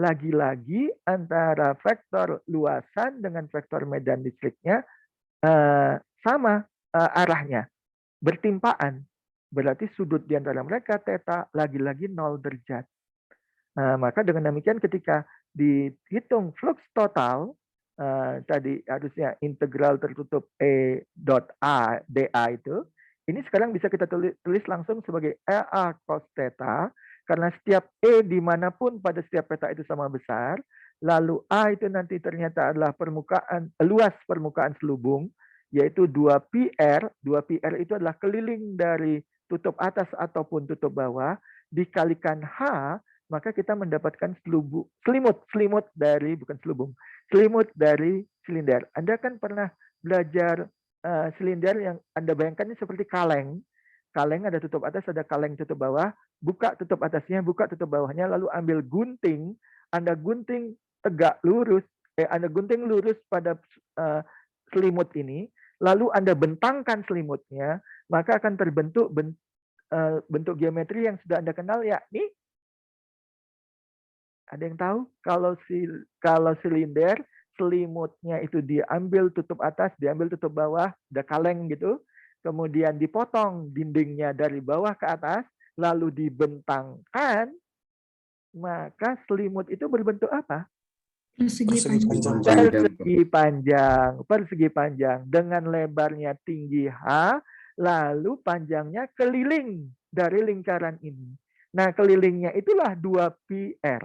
Lagi-lagi antara vektor luasan dengan vektor medan listriknya sama arahnya, bertimpaan. Berarti sudut di antara mereka theta lagi-lagi 0 derajat. Maka dengan demikian ketika dihitung flux total, tadi harusnya integral tertutup E dot A dA itu, ini sekarang bisa kita tulis langsung sebagai A cos theta, karena setiap E dimanapun pada setiap peta itu sama besar, lalu A itu nanti ternyata adalah luas permukaan selubung, yaitu 2πr. 2πr itu adalah keliling dari tutup atas ataupun tutup bawah, dikalikan H, maka kita mendapatkan selimut dari, bukan selubung, selimut dari silinder. Anda kan pernah belajar silinder yang Anda bayangkan ini seperti kaleng. Kaleng ada tutup atas, ada kaleng tutup bawah, buka tutup atasnya, buka tutup bawahnya, lalu ambil gunting, Anda gunting tegak lurus, Anda gunting lurus pada selimut ini, lalu Anda bentangkan selimutnya, maka akan terbentuk bentuk geometri yang sudah Anda kenal, yakni, ada yang tahu? Kalau silinder, selimutnya itu diambil tutup atas, diambil tutup bawah, ada kaleng gitu, kemudian dipotong dindingnya dari bawah ke atas, lalu dibentangkan, maka selimut itu berbentuk apa? Persegi panjang dengan lebarnya tinggi H, lalu panjangnya keliling dari lingkaran ini. Nah, kelilingnya itulah 2πr.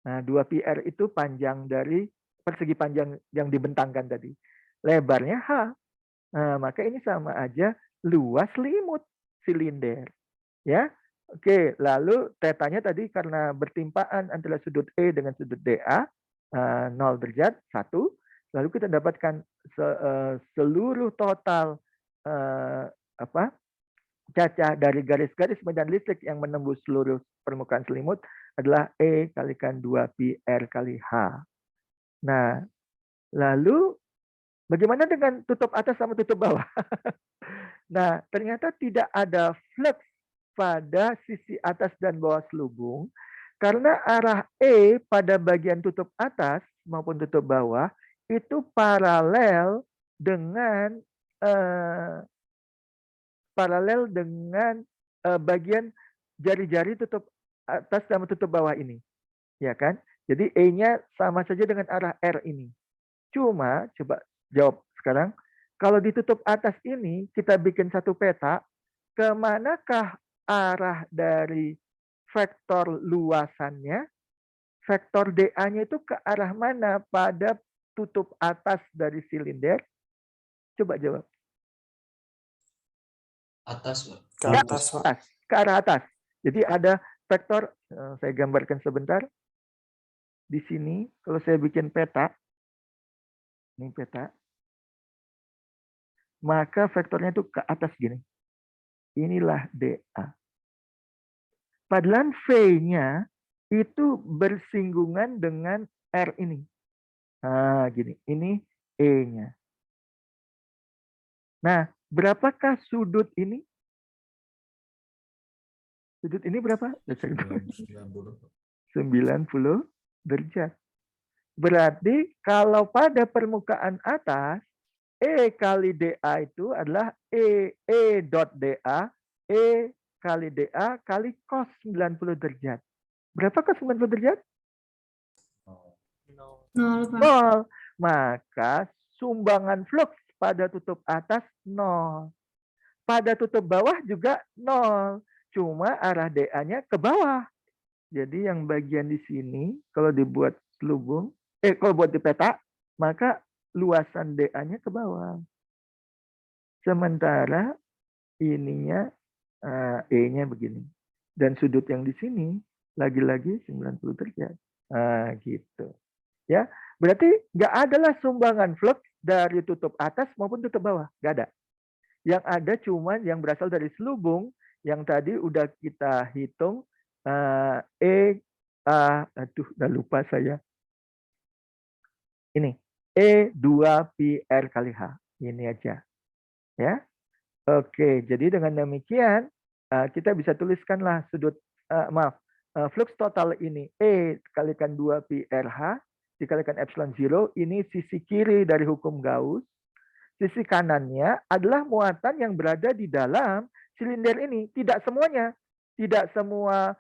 Nah, 2πr itu panjang dari persegi panjang yang dibentangkan tadi. Lebarnya H. Nah, maka ini sama aja luas selimut silinder. Ya. Oke, lalu tetanya tadi karena bertimpaan antara sudut E dengan sudut DA, 0 derajat, 1. Lalu kita dapatkan seluruh total cacah dari garis-garis medan listrik yang menembus seluruh permukaan selimut adalah E kalikan 2πr kali H. Nah, lalu bagaimana dengan tutup atas sama tutup bawah? Nah, ternyata tidak ada flux pada sisi atas dan bawah selubung karena arah E pada bagian tutup atas maupun tutup bawah itu paralel dengan bagian jari-jari tutup atas sama tutup bawah ini. Ya kan? Jadi E-nya sama saja dengan arah R ini. Cuma, coba jawab sekarang. Kalau ditutup atas ini, kita bikin satu peta, kemanakah arah dari vektor luasannya? Vektor dA-nya itu ke arah mana pada tutup atas dari silinder? Coba jawab. Atas, Pak. Ke atas, Pak. Ke arah atas. Jadi ada vektor, saya gambarkan sebentar. Di sini, kalau saya bikin peta, ini peta, maka vektornya itu ke atas gini. Inilah DA. Padahal V-nya itu bersinggungan dengan R ini. Nah, gini. Ini E-nya. Nah, berapakah sudut ini? Sudut ini berapa? 90 derajat. Berarti kalau pada permukaan atas, E kali DA itu adalah E dot DA, E kali DA kali cos 90 derajat. Berapakah 90 derajat? 0. Maka sumbangan flux pada tutup atas 0. Pada tutup bawah juga 0. Cuma arah DA-nya ke bawah. Jadi yang bagian di sini, kalau dibuat selubung, kalau buat di peta, maka luasan dA-nya ke bawah. Sementara ininya E-nya begini. Dan sudut yang di sini lagi-lagi 90 derajat. Gitu. Ya, berarti nggak adalah sumbangan flux dari tutup atas maupun tutup bawah, nggak ada. Yang ada cuman yang berasal dari selubung yang tadi udah kita hitung aduh, udah lupa saya. Ini E2PR kali H. Ini aja. Ya. Oke, jadi dengan demikian kita bisa tuliskanlah sudut flux total ini E kalikan 2 pi RH dikalikan epsilon 0, ini sisi kiri dari hukum Gauss. Sisi kanannya adalah muatan yang berada di dalam silinder ini, tidak semuanya. Tidak semua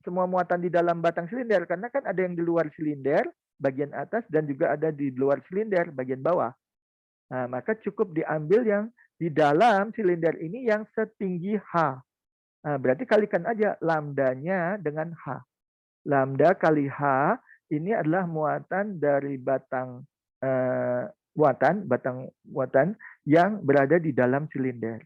semua muatan di dalam batang silinder, karena kan ada yang di luar silinder bagian atas dan juga ada di luar silinder bagian bawah. Nah, maka cukup diambil yang di dalam silinder ini yang setinggi H. Nah, berarti kalikan aja lambdanya dengan H. Lambda kali H ini adalah muatan dari batang muatan yang berada di dalam silinder.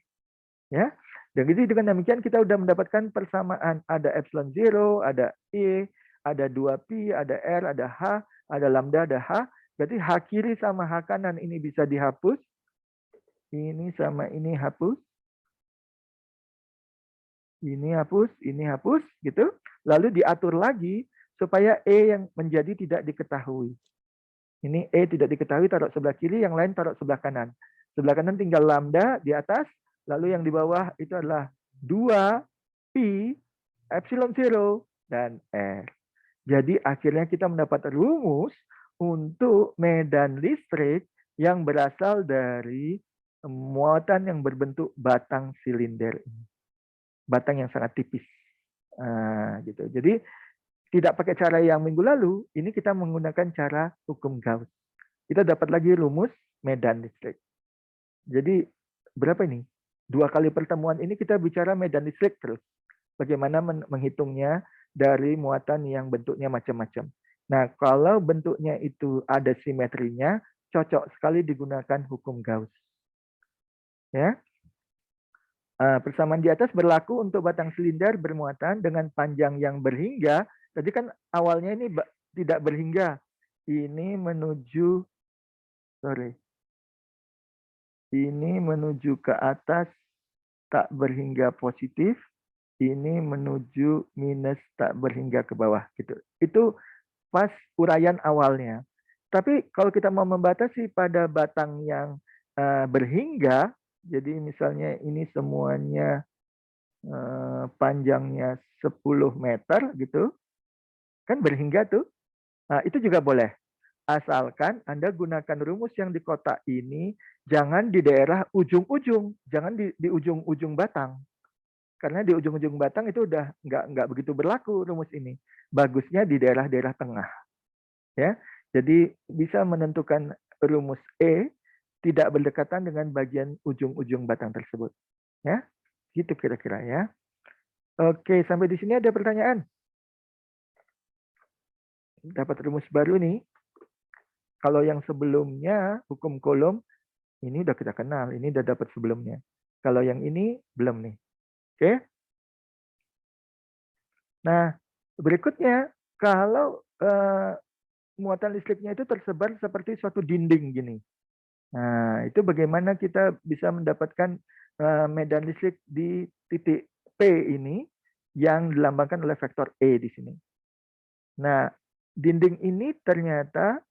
Ya. Dan jadi dengan demikian kita sudah mendapatkan persamaan. Ada epsilon 0, ada E, ada 2pi, ada R, ada H, ada lambda, ada H. Berarti H kiri sama H kanan ini bisa dihapus. Ini sama ini hapus. Ini hapus, gitu. Lalu diatur lagi supaya E yang menjadi tidak diketahui. Ini E tidak diketahui, taruh sebelah kiri, yang lain taruh sebelah kanan. Sebelah kanan tinggal lambda di atas, lalu yang di bawah itu adalah 2pi, epsilon 0, dan R. Jadi akhirnya kita mendapat rumus untuk medan listrik yang berasal dari muatan yang berbentuk batang silinder ini. Batang yang sangat tipis. Gitu. Jadi tidak pakai cara yang minggu lalu, ini kita menggunakan cara hukum Gauss. Kita dapat lagi rumus medan listrik. Jadi berapa ini? 2 kali pertemuan ini kita bicara medan listrik terus. Bagaimana menghitungnya dari muatan yang bentuknya macam-macam. Nah, kalau bentuknya itu ada simetrinya, cocok sekali digunakan hukum Gauss. Ya. Persamaan di atas berlaku untuk batang silinder bermuatan dengan panjang yang berhingga. Tadi kan awalnya ini tidak berhingga. Ini menuju ke atas tak berhingga positif. Ini menuju minus tak berhingga ke bawah. Gitu. Itu pas uraian awalnya. Tapi kalau kita mau membatasi pada batang yang berhingga, jadi misalnya ini semuanya panjangnya 10 meter gitu, kan berhingga tuh. Nah, itu juga boleh. Asalkan Anda gunakan rumus yang di kotak ini, jangan di daerah ujung-ujung, jangan di ujung-ujung batang. Karena di ujung-ujung batang itu udah nggak begitu berlaku rumus ini. Bagusnya di daerah-daerah tengah. Ya, jadi bisa menentukan rumus E tidak berdekatan dengan bagian ujung-ujung batang tersebut. Ya, gitu kira-kira ya. Oke, sampai di sini ada pertanyaan? Dapat rumus baru nih. Kalau yang sebelumnya hukum Coulomb ini udah kita kenal, ini udah dapat sebelumnya. Kalau yang ini belum nih. Oke. Nah, berikutnya kalau muatan listriknya itu tersebar seperti suatu dinding gini. Nah, itu bagaimana kita bisa mendapatkan medan listrik di titik P ini yang dilambangkan oleh vektor E di sini. Nah, dinding ini ternyata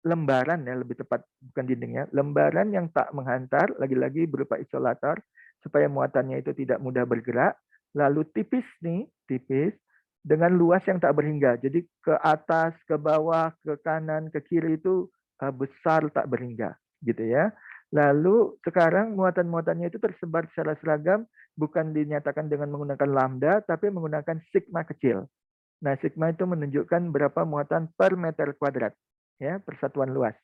lembaran ya, lebih tepat bukan dindingnya, lembaran yang tak menghantar, lagi-lagi berupa isolator supaya muatannya itu tidak mudah bergerak, lalu tipis nih, tipis dengan luas yang tak berhingga. Jadi ke atas, ke bawah, ke kanan, ke kiri itu besar tak berhingga, gitu ya. Lalu sekarang muatan-muatannya itu tersebar secara seragam, bukan dinyatakan dengan menggunakan lambda, tapi menggunakan sigma kecil. Nah, sigma itu menunjukkan berapa muatan per meter kuadrat, ya, persatuan luas.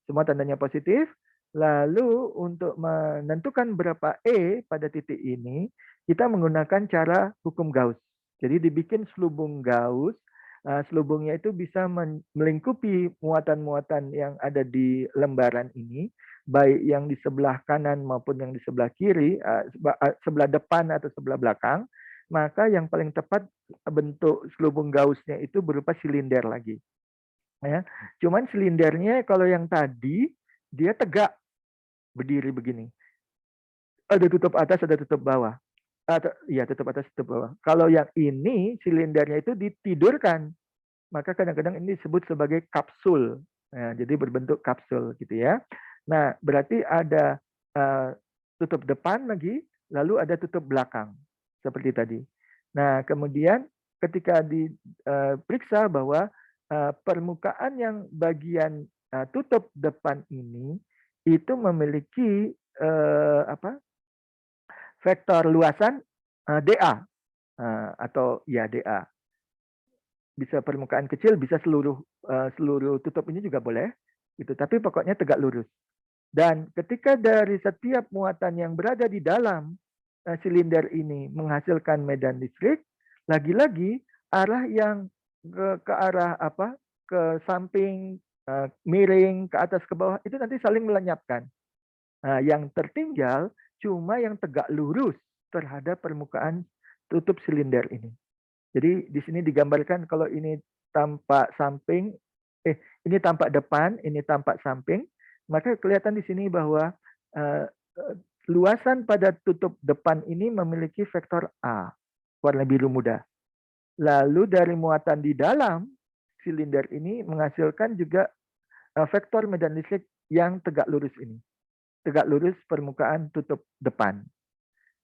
Semua tandanya positif. Lalu untuk menentukan berapa E pada titik ini, kita menggunakan cara hukum Gauss. Jadi dibikin selubung Gauss, Selubungnya itu bisa melingkupi muatan-muatan yang ada di lembaran ini, baik yang di sebelah kanan maupun yang di sebelah kiri, sebelah depan atau sebelah belakang. Maka yang paling tepat bentuk selubung Gaussnya itu berupa silinder lagi. Ya, cuman silindernya kalau yang tadi dia tegak berdiri begini. Ada tutup atas, ada tutup bawah. Iya, tutup atas, tutup bawah. Kalau yang ini silindernya itu ditidurkan, maka kadang-kadang ini disebut sebagai kapsul. Nah, jadi berbentuk kapsul gitu ya. Nah, berarti ada tutup depan lagi, lalu ada tutup belakang seperti tadi. Nah, kemudian ketika diperiksa bahwa permukaan yang bagian tutup depan ini itu memiliki vektor luasan dA atau ya dA. Bisa permukaan kecil, bisa seluruh tutup ini juga boleh, gitu. Tapi pokoknya tegak lurus. Dan ketika dari setiap muatan yang berada di dalam silinder ini menghasilkan medan listrik, lagi-lagi arah yang ke arah ke samping, miring, ke atas, ke bawah itu nanti saling melenyapkan. Nah, yang tertinggal cuma yang tegak lurus terhadap permukaan tutup silinder ini. Jadi di sini digambarkan kalau ini tampak samping, ini tampak depan, ini tampak samping, maka kelihatan di sini bahwa luasan pada tutup depan ini memiliki vektor A, warna biru muda. Lalu dari muatan di dalam silinder ini menghasilkan juga vektor medan listrik yang tegak lurus ini. Tegak lurus permukaan tutup depan.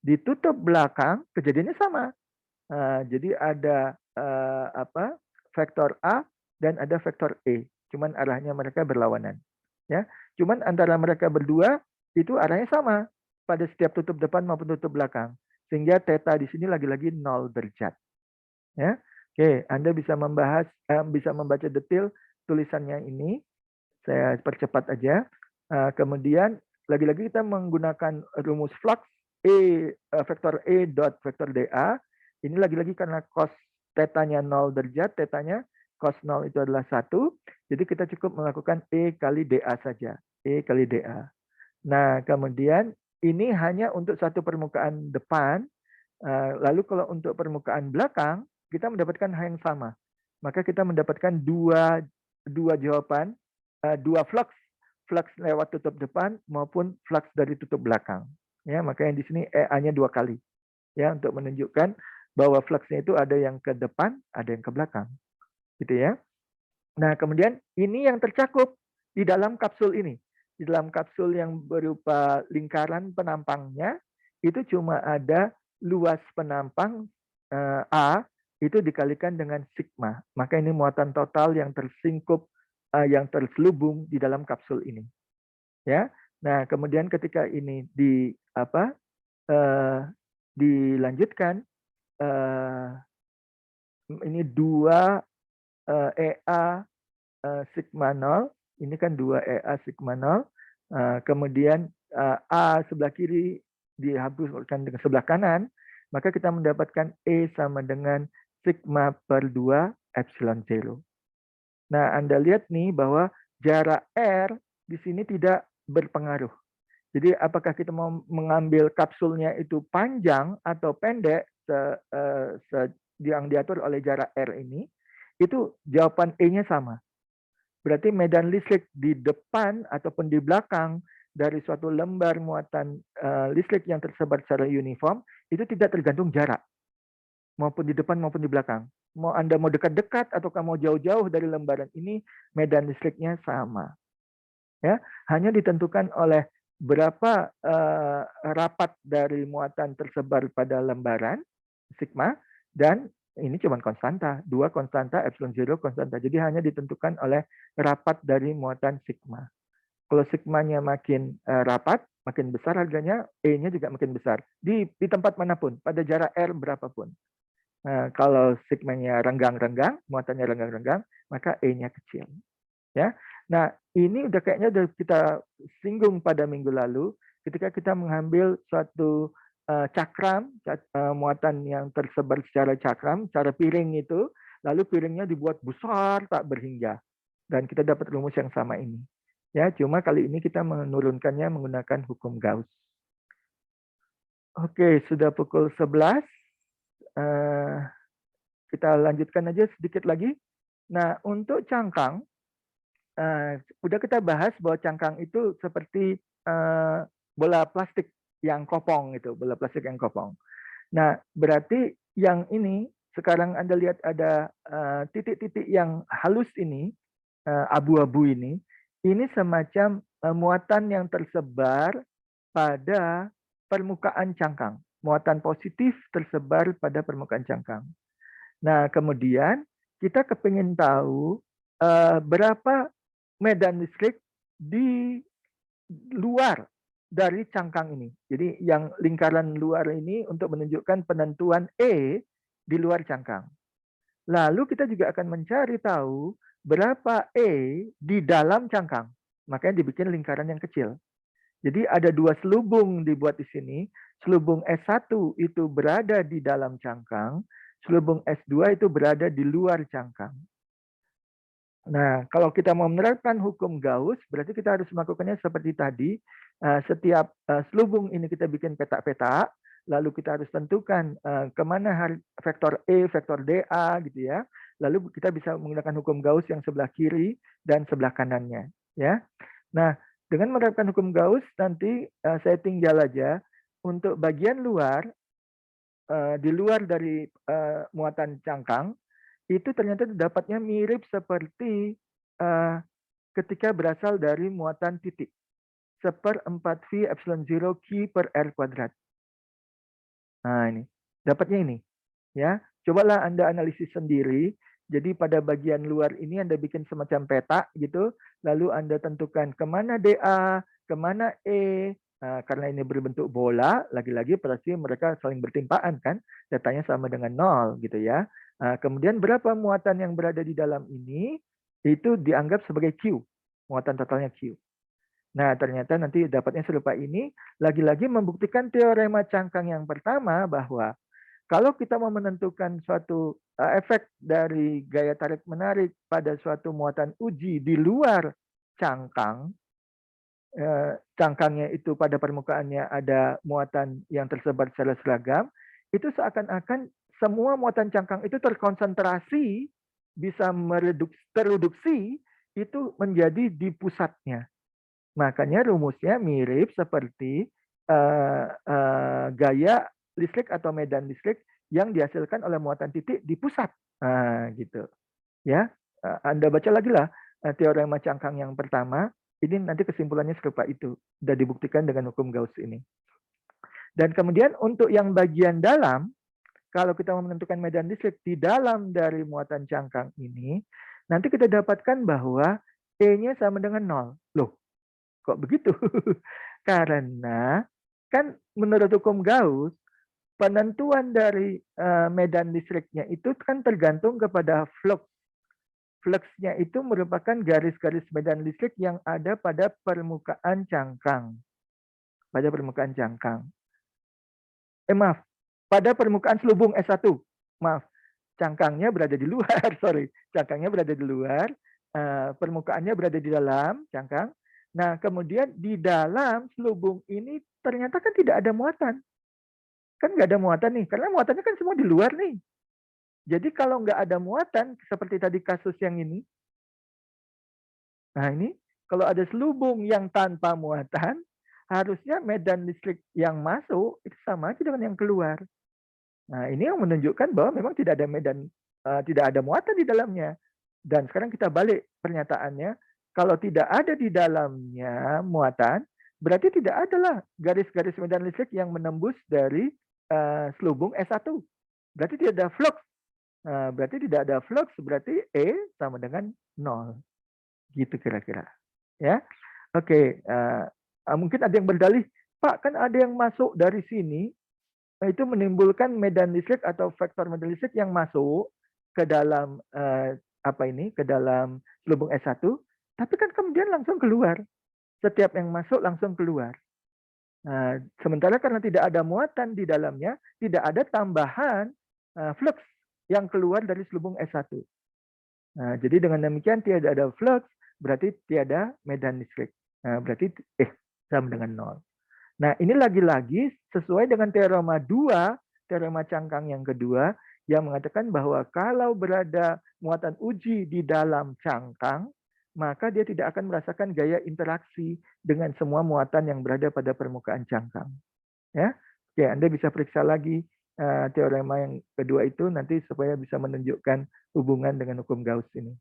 Di tutup belakang kejadiannya sama. Jadi ada vektor A dan ada vektor E. Cuman arahnya mereka berlawanan. Ya, cuman antara mereka berdua itu arahnya sama pada setiap tutup depan maupun tutup belakang. Sehingga theta di sini lagi-lagi 0 derajat. Ya, oke, Anda bisa membahas, bisa membaca detail tulisannya ini. Saya percepat aja. Kemudian lagi-lagi kita menggunakan rumus flux vektor E dot vektor dA. Ini lagi-lagi karena cos tetanya 0 derajat, tetanya cos 0 itu adalah 1. Jadi kita cukup melakukan E kali dA saja. E kali dA. Nah, kemudian ini hanya untuk satu permukaan depan. Lalu kalau untuk permukaan belakang, kita mendapatkan hal yang sama. Maka kita mendapatkan dua jawaban, dua flux lewat tutup depan maupun flux dari tutup belakang. Ya, makanya di sini EA-nya 2 kali. Ya, untuk menunjukkan bahwa fluxnya itu ada yang ke depan, ada yang ke belakang. Gitu ya. Nah, kemudian ini yang tercakup di dalam kapsul ini. Di dalam kapsul yang berupa lingkaran penampangnya, itu cuma ada luas penampang A, itu dikalikan dengan sigma. Maka ini muatan total yang tersingkup, yang terselubung di dalam kapsul ini. Ya. Nah, kemudian ketika ini dilanjutkan, ini 2 EA sigma 0, ini kan 2 EA sigma 0, kemudian A sebelah kiri dihapuskan dengan sebelah kanan, maka kita mendapatkan E sama dengan sigma per 2 epsilon 0. Nah, Anda lihat nih bahwa jarak R di sini tidak berpengaruh. Jadi apakah kita mau mengambil kapsulnya itu panjang atau pendek yang diatur oleh jarak R ini, itu jawaban E-nya sama. Berarti medan listrik di depan ataupun di belakang dari suatu lembar muatan listrik yang tersebar secara uniform itu tidak tergantung jarak, maupun di depan maupun di belakang. Mau Anda mau dekat-dekat atau mau jauh-jauh dari lembaran ini, medan listriknya sama. Ya, hanya ditentukan oleh berapa rapat dari muatan tersebar pada lembaran sigma, dan ini cuma konstanta, 2 konstanta, epsilon 0 konstanta. Jadi hanya ditentukan oleh rapat dari muatan sigma. Kalau sigmanya makin rapat, makin besar harganya, E-nya juga makin besar. Di tempat manapun, pada jarak R berapapun. Kalau sigmanya renggang-renggang, muatannya renggang-renggang, maka E-nya kecil. Ya. Nah, ini udah kayaknya udah kita singgung pada minggu lalu ketika kita mengambil suatu cakram, muatan yang tersebar secara cakram, secara piring itu, lalu piringnya dibuat besar tak berhingga. Dan kita dapat rumus yang sama ini. Ya, cuma kali ini kita menurunkannya menggunakan hukum Gauss. Oke, sudah pukul 11. Kita lanjutkan aja sedikit lagi. Nah, untuk cangkang, udah kita bahas bahwa cangkang itu seperti bola plastik yang kopong itu, bola plastik yang kopong. Nah, berarti yang ini sekarang Anda lihat ada titik-titik yang halus ini, abu-abu ini semacam muatan yang tersebar pada permukaan cangkang. Muatan positif tersebar pada permukaan cangkang. Nah, kemudian kita kepingin tahu berapa medan listrik di luar dari cangkang ini. Jadi yang lingkaran luar ini untuk menunjukkan penentuan E di luar cangkang. Lalu kita juga akan mencari tahu berapa E di dalam cangkang. Makanya dibikin lingkaran yang kecil. Jadi ada dua selubung dibuat di sini. Selubung S1 itu berada di dalam cangkang. Selubung S2 itu berada di luar cangkang. Nah, kalau kita mau menerapkan hukum Gauss, berarti kita harus melakukannya seperti tadi. Setiap selubung ini kita bikin petak-petak, lalu kita harus tentukan kemana vektor E, vektor DA, gitu ya. Lalu kita bisa menggunakan hukum Gauss yang sebelah kiri dan sebelah kanannya, ya. Nah, dengan menerapkan hukum Gauss, nanti saya tinggal aja untuk bagian luar, di luar dari muatan cangkang, itu ternyata dapatnya mirip seperti ketika berasal dari muatan titik. 1/4V epsilon 0 Q per R kuadrat. Nah, ini. Dapatnya ini. Ya, cobalah Anda analisis sendiri. Jadi pada bagian luar ini Anda bikin semacam peta gitu, lalu Anda tentukan kemana DA, kemana E. Nah, karena ini berbentuk bola, lagi-lagi pasti mereka saling bertimpaan kan, datanya sama dengan 0 gitu ya. Nah, kemudian berapa muatan yang berada di dalam ini, itu dianggap sebagai Q, muatan totalnya Q. Nah, ternyata nanti dapatnya serupa ini, lagi-lagi membuktikan teorema cangkang yang pertama bahwa kalau kita mau menentukan suatu efek dari gaya tarik-menarik pada suatu muatan uji di luar cangkang, cangkangnya itu pada permukaannya ada muatan yang tersebar secara seragam, itu seakan-akan semua muatan cangkang itu terkonsentrasi, bisa tereduksi, itu menjadi di pusatnya. Makanya rumusnya mirip seperti gaya listrik atau medan listrik yang dihasilkan oleh muatan titik di pusat. Nah, gitu. Ya, Anda baca lagi lah teorema cangkang yang pertama. Ini nanti kesimpulannya serupa itu. Sudah dibuktikan dengan hukum Gauss ini. Dan kemudian untuk yang bagian dalam, kalau kita mau menentukan medan listrik di dalam dari muatan cangkang ini, nanti kita dapatkan bahwa E-nya sama dengan 0. Loh, kok begitu? Karena kan menurut hukum Gauss, penentuan dari medan listriknya itu kan tergantung kepada flux. Fluxnya itu merupakan garis-garis medan listrik yang ada pada permukaan cangkang. Pada permukaan cangkang. Maaf, pada permukaan selubung S1. Maaf, cangkangnya berada di luar, sorry. Cangkangnya berada di luar, permukaannya berada di dalam cangkang. Nah, kemudian di dalam selubung ini ternyata kan tidak ada muatan. Kan nggak ada muatan nih, karena muatannya kan semua di luar nih. Jadi kalau nggak ada muatan, seperti tadi kasus yang ini, nah ini, kalau ada selubung yang tanpa muatan, harusnya medan listrik yang masuk itu sama aja dengan yang keluar. Nah, ini yang menunjukkan bahwa memang tidak ada tidak ada muatan di dalamnya. Dan sekarang kita balik pernyataannya, kalau tidak ada di dalamnya muatan, berarti tidak adalah garis-garis medan listrik yang menembus dari selubung S1. Berarti tidak ada flux. Berarti tidak ada flux, berarti E sama dengan 0. Gitu kira-kira. Ya, oke. Mungkin ada yang berdalih, Pak, kan ada yang masuk dari sini, itu menimbulkan medan listrik atau vektor medan listrik yang masuk ke dalam ke dalam selubung S1, tapi kan kemudian langsung keluar. Setiap yang masuk langsung keluar. Nah, sementara karena tidak ada muatan di dalamnya, tidak ada tambahan flux. yang keluar dari selubung S1. Nah, jadi dengan demikian tiada ada flux, berarti tiada medan listrik. Nah, berarti sama dengan 0. Nah, ini lagi-lagi sesuai dengan teorema 2, teorema cangkang yang kedua, yang mengatakan bahwa kalau berada muatan uji di dalam cangkang, maka dia tidak akan merasakan gaya interaksi dengan semua muatan yang berada pada permukaan cangkang. Ya, oke, Anda bisa periksa lagi teorema yang kedua itu nanti supaya bisa menunjukkan hubungan dengan hukum Gauss ini.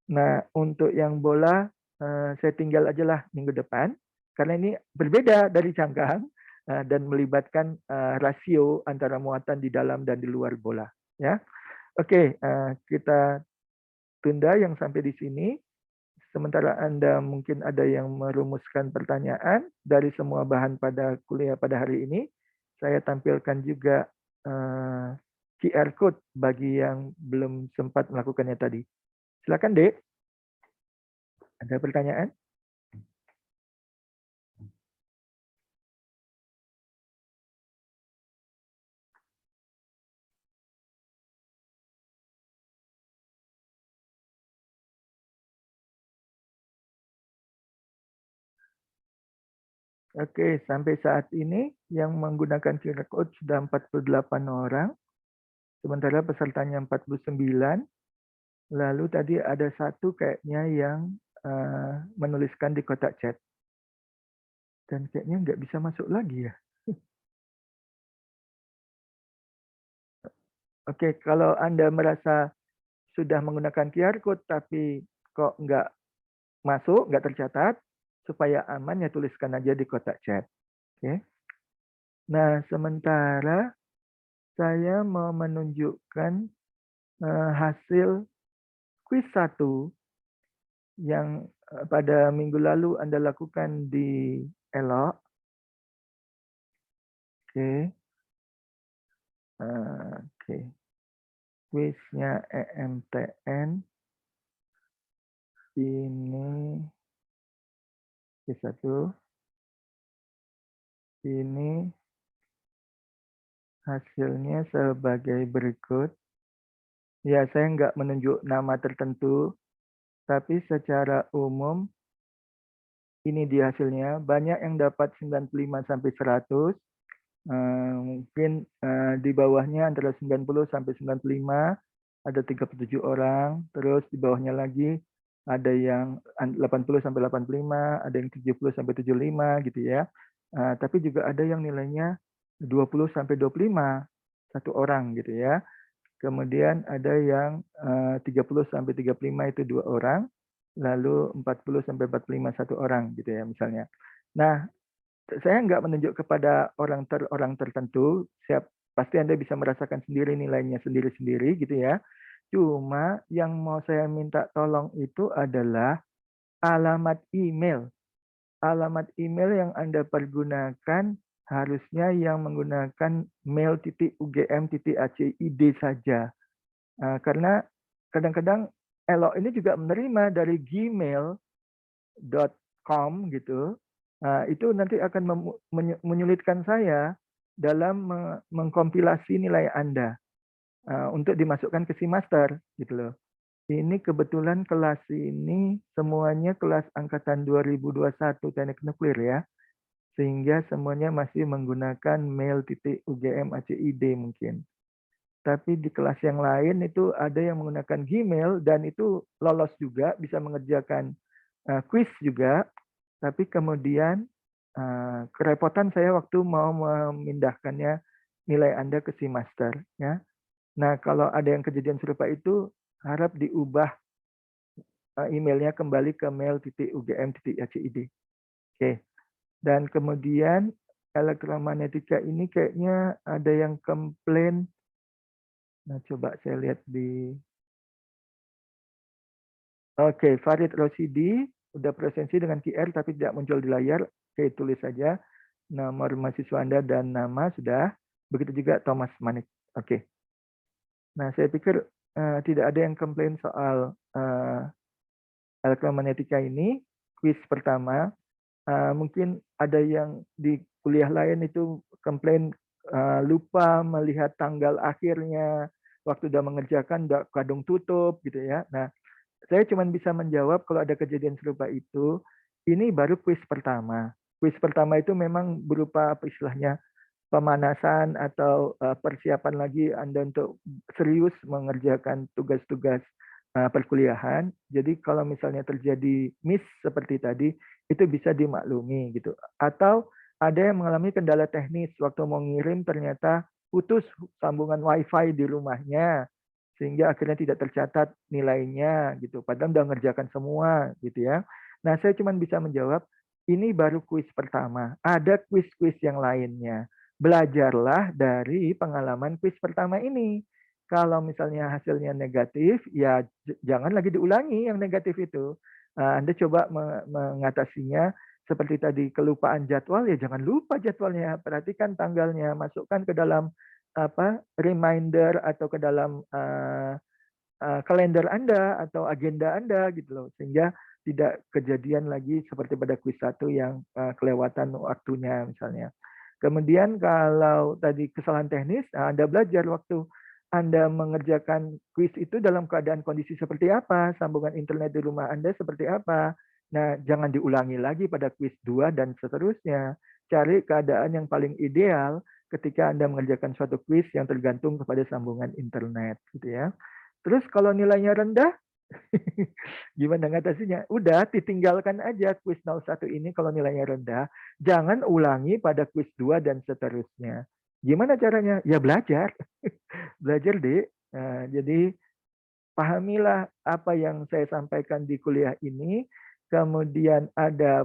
Nah, untuk yang bola saya tinggal aja lah minggu depan karena ini berbeda dari cangkang dan melibatkan rasio antara muatan di dalam dan di luar bola. Ya, oke, kita tunda yang sampai di sini. Sementara Anda mungkin ada yang merumuskan pertanyaan dari semua bahan pada kuliah pada hari ini, saya tampilkan juga QR code bagi yang belum sempat melakukannya tadi. Silakan, Dek. Ada pertanyaan? Oke, sampai saat ini yang menggunakan QR code sudah 48 orang, sementara pesertanya 49. Lalu tadi ada satu kayaknya yang menuliskan di kotak chat. Dan kayaknya nggak bisa masuk lagi ya. Oke, kalau Anda merasa sudah menggunakan QR code tapi kok nggak masuk, nggak tercatat, supaya aman ya tuliskan aja di kotak chat. Oke. Nah, sementara saya mau menunjukkan hasil kuis 1 yang pada minggu lalu Anda lakukan di ELO. Oke. Oke. Kuisnya EMTN. Ini kuis 1. Ini hasilnya sebagai berikut. Ya, saya nggak menunjuk nama tertentu, tapi secara umum ini dia hasilnya. Banyak yang dapat 95 sampai 100. Mungkin di bawahnya antara 90 sampai 95, ada 37 orang. Terus di bawahnya lagi ada yang 80 sampai 85, ada yang 70 sampai 75 gitu ya. Tapi juga ada yang nilainya 20 sampai 25 satu orang gitu ya. Kemudian ada yang 30 sampai 35 itu 2 orang, lalu 40 sampai 45 satu orang gitu ya misalnya. Nah, saya nggak menunjuk kepada orang tertentu, pasti Anda bisa merasakan sendiri nilainya sendiri-sendiri gitu ya. Cuma yang mau saya minta tolong itu adalah alamat email. Alamat email yang Anda pergunakan harusnya yang menggunakan mail.ugm.acid saja. Karena kadang-kadang ELO ini juga menerima dari gmail.com gitu. Itu nanti akan menyulitkan saya dalam mengkompilasi nilai Anda untuk dimasukkan ke SIMaster gitu loh. Ini kebetulan kelas ini semuanya kelas angkatan 2021 teknik nuklir ya. Sehingga semuanya masih menggunakan mail.ugm.acid mungkin. Tapi di kelas yang lain itu ada yang menggunakan Gmail dan itu lolos juga, bisa mengerjakan quiz juga. Tapi kemudian kerepotan saya waktu mau memindahkannya nilai Anda ke SIMaster. Ya. Nah, kalau ada yang kejadian serupa itu, harap diubah emailnya kembali ke mail.ugm.acid. Oke. Dan kemudian elektromagnetika ini kayaknya ada yang komplain. Nah, coba saya lihat di... Oke, Farid Rosidi udah presensi dengan QR tapi tidak muncul di layar. Oke, tulis saja nomor mahasiswa Anda dan nama sudah. Begitu juga Thomas Manik. Oke. Nah, saya pikir tidak ada yang komplain soal elektromagnetika ini. Kuis pertama. Mungkin ada yang di kuliah lain itu komplain lupa melihat tanggal akhirnya, waktu udah mengerjakan udah kadung tutup gitu ya. Nah, saya cuma bisa menjawab kalau ada kejadian serupa itu, ini baru kuis pertama. Kuis pertama itu memang berupa apa istilahnya pemanasan atau persiapan lagi Anda untuk serius mengerjakan tugas-tugas perkuliahan. Jadi kalau misalnya terjadi miss seperti tadi, itu bisa dimaklumi gitu. Atau ada yang mengalami kendala teknis waktu mau ngirim ternyata putus sambungan WiFi di rumahnya sehingga akhirnya tidak tercatat nilainya gitu. Padahal udah ngerjakan semua gitu ya. Nah, saya cuma bisa menjawab ini baru kuis pertama. Ada kuis-kuis yang lainnya. Belajarlah dari pengalaman kuis pertama ini. Kalau misalnya hasilnya negatif, ya jangan lagi diulangi yang negatif itu. Anda coba mengatasinya seperti tadi kelupaan jadwal, ya jangan lupa jadwalnya. Perhatikan tanggalnya, masukkan ke dalam reminder atau ke dalam kalender Anda atau agenda Anda gitu loh, sehingga tidak kejadian lagi seperti pada kuis 1 yang kelewatan waktunya misalnya. Kemudian kalau tadi kesalahan teknis, Anda belajar waktu Anda mengerjakan kuis itu dalam keadaan kondisi seperti apa, sambungan internet di rumah Anda seperti apa. Nah, jangan diulangi lagi pada kuis 2 dan seterusnya. Cari keadaan yang paling ideal ketika Anda mengerjakan suatu kuis yang tergantung kepada sambungan internet gitu ya. Terus kalau nilainya rendah, gimana ngatasinya? Udah, ditinggalkan aja kuis 01 ini kalau nilainya rendah. Jangan ulangi pada kuis 2 dan seterusnya. Gimana caranya? Ya belajar. Belajar, Dek. Nah, jadi pahamilah apa yang saya sampaikan di kuliah ini. Kemudian ada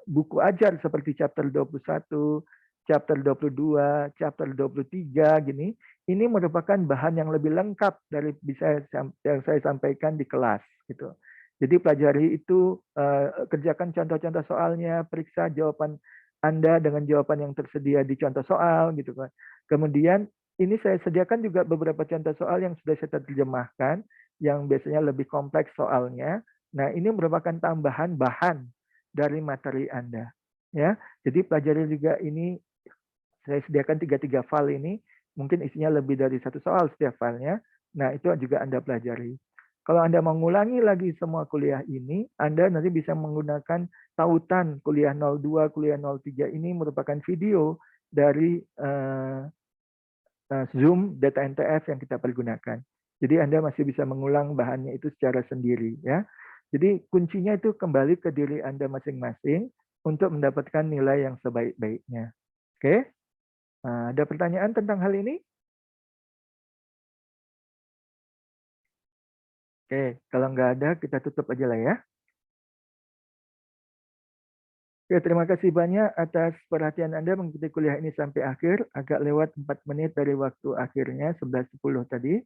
buku ajar seperti chapter 21, chapter 22, chapter 23 gini. Ini merupakan bahan yang lebih lengkap dari yang saya sampaikan di kelas gitu. Jadi pelajari itu, kerjakan contoh-contoh soalnya, periksa jawaban Anda dengan jawaban yang tersedia di contoh soal gitu kan. Kemudian ini saya sediakan juga beberapa contoh soal yang sudah saya terjemahkan yang biasanya lebih kompleks soalnya. Nah, ini merupakan tambahan bahan dari materi Anda ya. Jadi pelajari juga ini, saya sediakan 3 file ini, mungkin isinya lebih dari 1 soal setiap filenya. Nah, itu juga Anda pelajari. Kalau Anda mengulangi lagi semua kuliah ini, Anda nanti bisa menggunakan tautan kuliah 02, kuliah 03 ini merupakan video dari Zoom data NTF yang kita pergunakan. Jadi Anda masih bisa mengulang bahannya itu secara sendiri ya. Jadi kuncinya itu kembali ke diri Anda masing-masing untuk mendapatkan nilai yang sebaik-baiknya. Oke? Ada pertanyaan tentang hal ini? Oke, kalau nggak ada, kita tutup aja lah ya. Oke, terima kasih banyak atas perhatian Anda mengikuti kuliah ini sampai akhir. Agak lewat 4 menit dari waktu akhirnya, 11.10 tadi.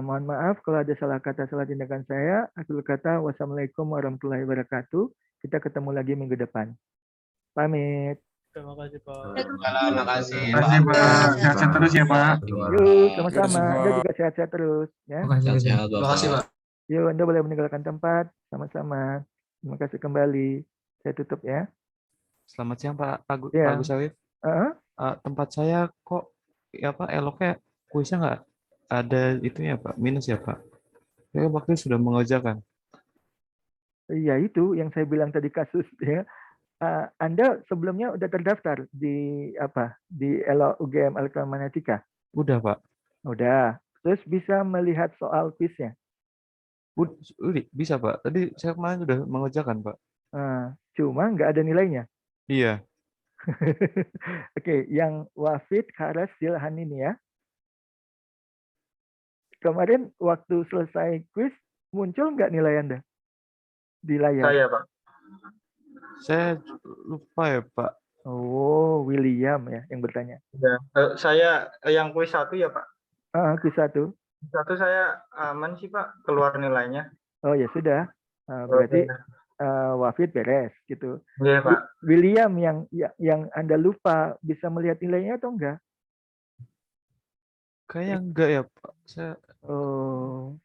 Mohon maaf kalau ada salah kata, salah tindakan saya. Akhir kata, wassalamualaikum warahmatullahi wabarakatuh. Kita ketemu lagi minggu depan. Pamit. Terima kasih, Pak. Terima kasih. Terima kasih Pak. Sehat-sehat terus ya Pak. Yuk, sama-sama. Anda juga sehat-sehat terus. Ya. Sehat-sehat, Bapak. Yuk, Anda boleh meninggalkan tempat. Sama-sama. Terima kasih kembali. Saya tutup ya. Selamat siang Pak Ya. Agus Awif. Uh-huh. Tempat saya kok eloknya kuisnya nggak ada itunya Pak, minus ya Pak. Saya waktu itu sudah mengerjakan. Iya itu yang saya bilang tadi kasus ya. Anda sebelumnya udah terdaftar di UGM Elektromagnetika? Udah Pak. Udah. Terus bisa melihat soal kuisnya? Bisa Pak. Tadi saya kemarin sudah mengerjakan Pak. Cuma nggak ada nilainya. Iya. Oke, yang Wafid Haras Silhan ini ya. Kemarin waktu selesai kuis muncul nggak nilai Anda di layar? Saya, Pak. Saya lupa ya Pak. Oh, William ya yang bertanya. Ya, saya yang kuis 1 ya Pak. Kuis 1. Kuis 1 saya aman sih Pak, keluar nilainya. Oh ya sudah. Berarti Wafid beres gitu. Iya Pak. William yang Anda lupa bisa melihat nilainya atau enggak? Kayaknya enggak ya Pak. Oh.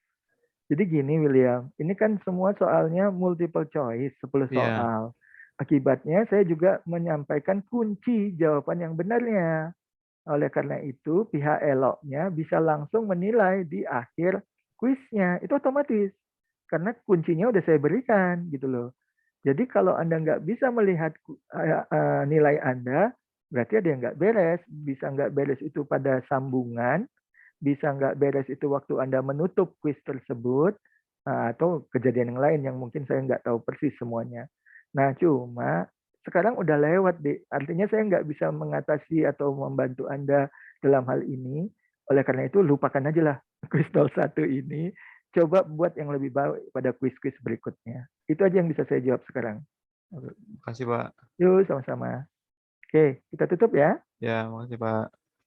Jadi gini William, ini kan semua soalnya multiple choice, 10 soal. Akibatnya saya juga menyampaikan kunci jawaban yang benarnya. Oleh karena itu, pihak eloknya bisa langsung menilai di akhir kuisnya. Itu otomatis. Karena kuncinya udah saya berikan gitu loh. Jadi kalau Anda nggak bisa melihat nilai Anda, berarti ada yang nggak beres. Bisa nggak beres itu pada sambungan, bisa nggak beres itu waktu Anda menutup kuis tersebut, atau kejadian yang lain yang mungkin saya nggak tahu persis semuanya. Nah, cuma sekarang udah lewat, Dek. Artinya saya nggak bisa mengatasi atau membantu Anda dalam hal ini. Oleh karena itu, lupakan aja lah kuis 01 ini. Coba buat yang lebih baik pada kuis-kuis berikutnya. Itu aja yang bisa saya jawab sekarang. Makasih, Pak. Yuk, sama-sama. Oke, kita tutup ya. Ya, makasih, Pak.